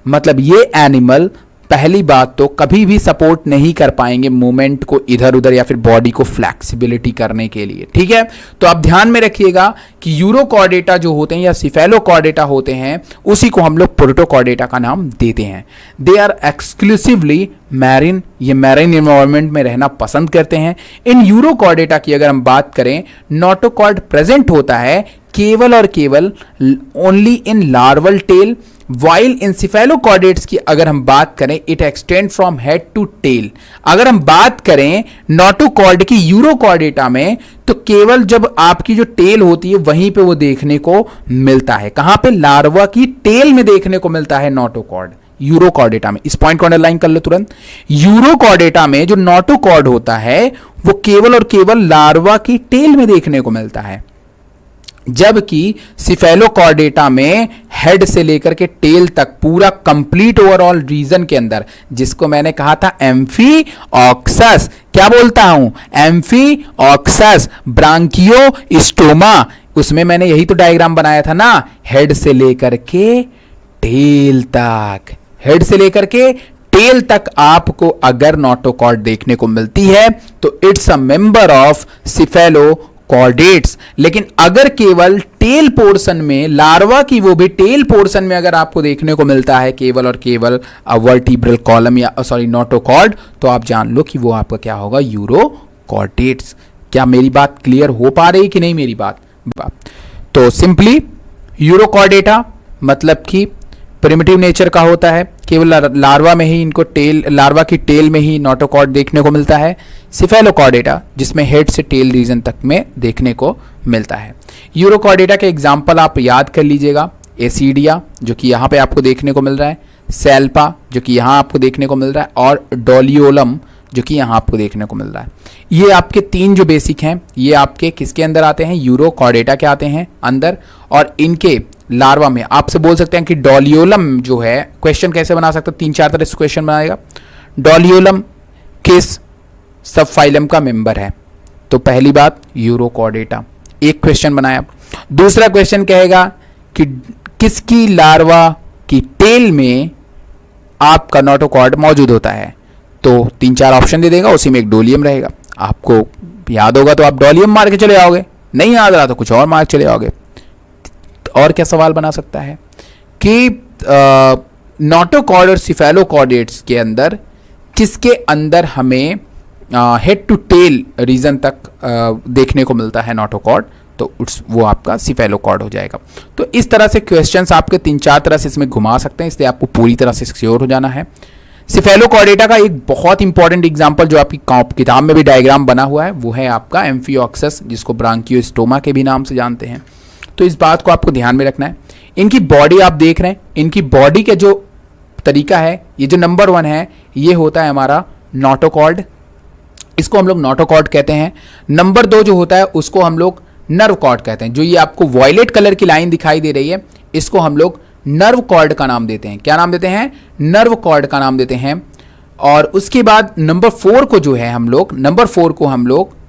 मतलब ये एनिमल पहली बात तो कभी भी सपोर्ट नहीं कर पाएंगे मूवमेंट को इधर उधर या फिर बॉडी को फ्लेक्सिबिलिटी करने के लिए। ठीक है, तो आप ध्यान में रखिएगा कि यूरोकॉर्डेटा जो होते हैं या सिफेलोकॉर्डेटा होते हैं, उसी को हम लोग प्रोटोकॉर्डेटा का नाम देते हैं। दे आर एक्सक्लूसिवली मैरिन, ये मैरिन एनवायरनमेंट में रहना पसंद करते हैं। इन यूरोकॉर्डेटा की अगर हम बात करें, नोटोकॉर्ड प्रेजेंट होता है केवल और केवल only in larval tail, while in cephalochordates की अगर हम बात करें it extend from head to tail. अगर हम बात करें नोटोकॉर्ड की यूरोकॉर्डेटा में, तो केवल जब आपकी जो टेल होती है वहीं पे वो देखने को मिलता है। कहां पे? लार्वा की टेल में देखने को मिलता है नोटोकॉर्ड यूरोकॉर्डेटा में। इस पॉइंट को अंडरलाइन कर लो तुरंत। यूरोकॉर्डेटा में जो नोटोकॉर्ड होता है वो केवल और केवल लार्वा की टेल में देखने को मिलता है, जबकि सिफेलोकॉर्डेटा में हेड से लेकर के टेल तक पूरा कंप्लीट ओवरऑल रीजन के अंदर, जिसको मैंने कहा था एम्फीऑक्सस, क्या बोलता हूं? एम्फीऑक्सस, ब्रांकियोस्टोमा, उसमें मैंने यही तो डायग्राम बनाया था ना, हेड से लेकर के टेल तक, हेड से लेकर के टेल तक आपको अगर नोटोकॉर्ड देखने को मिलती है तो it's a member of cephalochordates. लेकिन अगर केवल टेल पोर्शन में, लार्वा की वो भी टेल पोर्शन में अगर आपको देखने को मिलता है केवल और केवल वर्टिब्रल कॉलम या सॉरी नोटोकॉर्ड, तो आप जान लो कि वो आपका क्या होगा? यूरोकॉर्डेट्स। क्या मेरी बात क्लियर हो पा रही कि नहीं मेरी बात? तो सिंपली यूरोकॉर्डेटा मतलब कि प्रिमिटिव नेचर का होता है, केवल लार्वा में ही इनको टेल, लार्वा की टेल में ही नोटोकॉर्ड देखने को मिलता है। सिफेलोकॉर्डेटा जिसमें हेड से टेल रीजन तक में देखने को मिलता है। यूरोकॉर्डेटा के एग्जाम्पल आप याद कर लीजिएगा, एसिडिया जो कि यहाँ पे आपको देखने को मिल रहा है, सेल्पा जो कि यहाँ आपको देखने को मिल रहा है, और डोलियोलम जो कि यहाँ आपको देखने को मिल रहा है। ये आपके 3 जो बेसिक हैं, ये आपके किसके अंदर आते हैं? यूरोकॉर्डेटा के आते हैं अंदर, और इनके लार्वा में आपसे बोल सकते हैं कि डोलियोलम जो है, क्वेश्चन कैसे बना सकते हैं, 3-4 तरह से क्वेश्चन बनाएगा। डोलियोलम किस सब फाइलम का मेंबर है? तो पहली बात यूरोकॉर्डेटा, एक क्वेश्चन बनाया। दूसरा क्वेश्चन कहेगा कि किसकी लार्वा की टेल में आपका नोटोकॉर्ड मौजूद होता है? तो 3-4 ऑप्शन दे देगा, उसी में एक डोलियम रहेगा। आपको याद होगा तो आप डोलियम मार के चले जाओगे, नहीं याद रहा तो कुछ और मार के चले जाओगे। और क्या सवाल बना सकता है कि नोटोकॉर्ड और सिफेलोकॉर्डेट्स के अंदर किसके अंदर हमें हेड टू टेल रीजन तक देखने को मिलता है नोटोकॉर्ड? तो वो आपका सिफेलोकॉर्ड हो जाएगा। तो इस तरह से क्वेश्चंस आपके 3-4 तरह से इसमें घुमा सकते हैं, इसलिए आपको पूरी तरह से श्योर हो जाना है। सिफेलोकॉर्डेटा का एक बहुत इंपॉर्टेंट एग्जांपल जो आपकी किताब में भी डायग्राम बना हुआ है वो है आपका एम्फियोक्सस, जिसको ब्रांकियोस्टोमा के भी नाम से जानते हैं। तो इस बात को आपको ध्यान में रखना है। इनकी बॉडी आप देख रहे हैं, इनकी बॉडी का जो तरीका है, ये जो नंबर 1 है ये होता है हमारा नोटोकॉर्ड, इसको हम लोग नोटोकॉर्ड कहते हैं। नंबर 2 जो होता है उसको हम लोग नर्व कॉर्ड कहते हैं। जो ये आपको वॉयलेट कलर की लाइन दिखाई दे रही है इसको हम लोग नर्व कॉर्ड का नाम देते हैं। क्या नाम देते हैं? नर्व कॉर्ड का नाम देते हैं। और उसके बाद नंबर 4 को जो है हम लोग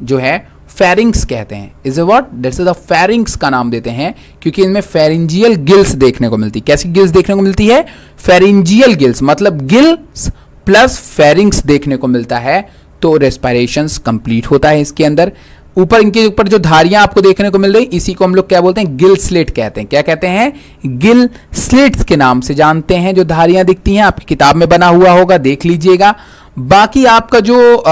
जो है फेरिंग्स कहते हैं। Is a what? That's the pharynx का नाम देते हैं, क्योंकि इनमें फेरिंजियल गिल्स देखने को मिलती है। कैसी गिल्स देखने को मिलती है? फेरिंजियल गिल्स, मतलब गिल्स प्लस फेरिंग्स देखने को मिलता है। तो रेस्पिरेशंस कंप्लीट होता है इसके अंदर। ऊपर इनके ऊपर जो धारियां आपको देखने को मिल रही, इसी को हम लोग क्या बोलते हैं? गिल स्लिट कहते हैं। क्या कहते हैं? सिल स्लिट्स के नाम से जानते हैं। जो धारियां दिखती हैं आपकी किताब में बना हुआ होगा, देख लीजिएगा। बाकी आपका जो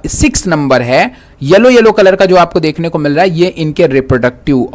6 नंबर है, येलो कलर का जो आपको देखने को मिल रहा है, ये इनके रिप्रोडक्टिव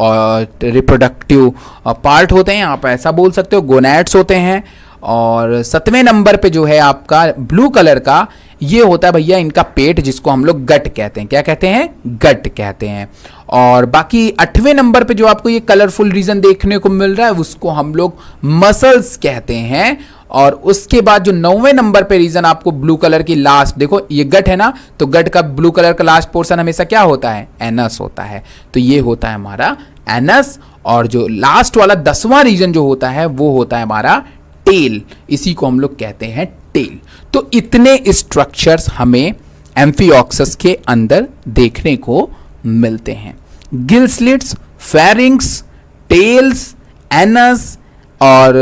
पार्ट होते हैं, आप ऐसा बोल सकते हो, गोनैड्स होते हैं। और 7वें नंबर पे जो है आपका ब्लू कलर का, ये होता है भैया इनका पेट, जिसको हम लोग गट कहते हैं। क्या कहते हैं? गट कहते हैं। और बाकी 8वें नंबर पे जो आपको ये कलरफुल रीजन देखने को मिल रहा है उसको हम लोग मसल्स कहते हैं। और उसके बाद जो 9वें नंबर पे रीजन आपको ब्लू कलर की लास्ट, देखो ये गट है ना, तो गट का ब्लू कलर का लास्ट पोर्शन हमेशा क्या होता है? एनस होता है। तो ये होता है हमारा एनस। और जो लास्ट वाला 10वां रीजन जो होता है वो होता है हमारा टेल, इसी को हम लोग कहते हैं टेल। तो इतने स्ट्रक्चर्स हमें एम्फियोक्सस के अंदर देखने को मिलते हैं। Gill slits, pharynx, tails, anus और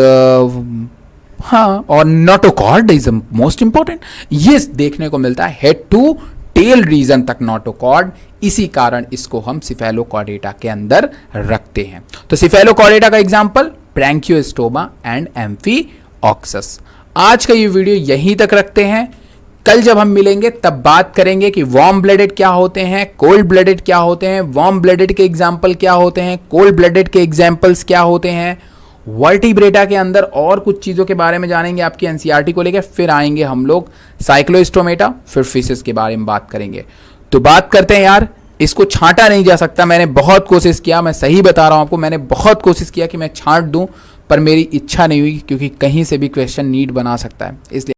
और नोटोकॉर्ड इज मोस्ट इंपॉर्टेंट, ये देखने को मिलता है हेड टू टेल रीजन तक नोटोकॉर्ड। इसी कारण इसको हम सिफेलोकॉर्डेटा के अंदर रखते हैं। तो सिफेलोकॉर्डेटा का एग्जांपल ब्रैंकियोस्टोमा एंड एम्फियोक्सस। आज का ये वीडियो यहीं तक रखते हैं। कल जब हम मिलेंगे तब बात करेंगे कि वार्म ब्लडेड क्या होते हैं, कोल्ड ब्लडेड क्या होते हैं, वार्म ब्लडेड के एग्जाम्पल क्या होते हैं, कोल्ड ब्लडेड के एग्जाम्पल्स क्या होते हैं, वर्टिब्रेटा के अंदर और कुछ चीज़ों के बारे में जानेंगे आपकी एनसीईआरटी को लेकर। फिर आएंगे हम लोग साइक्लोस्टोमेटा, फिर फिशेस के बारे में बात करेंगे। तो बात करते हैं यार, इसको छांटा नहीं जा सकता। मैंने बहुत कोशिश किया, मैं सही बता रहा हूं आपको, मैंने बहुत कोशिश किया कि मैं छांट दूं, पर मेरी इच्छा नहीं हुई, क्योंकि कहीं से भी क्वेश्चन नीट बना सकता है, इसलिए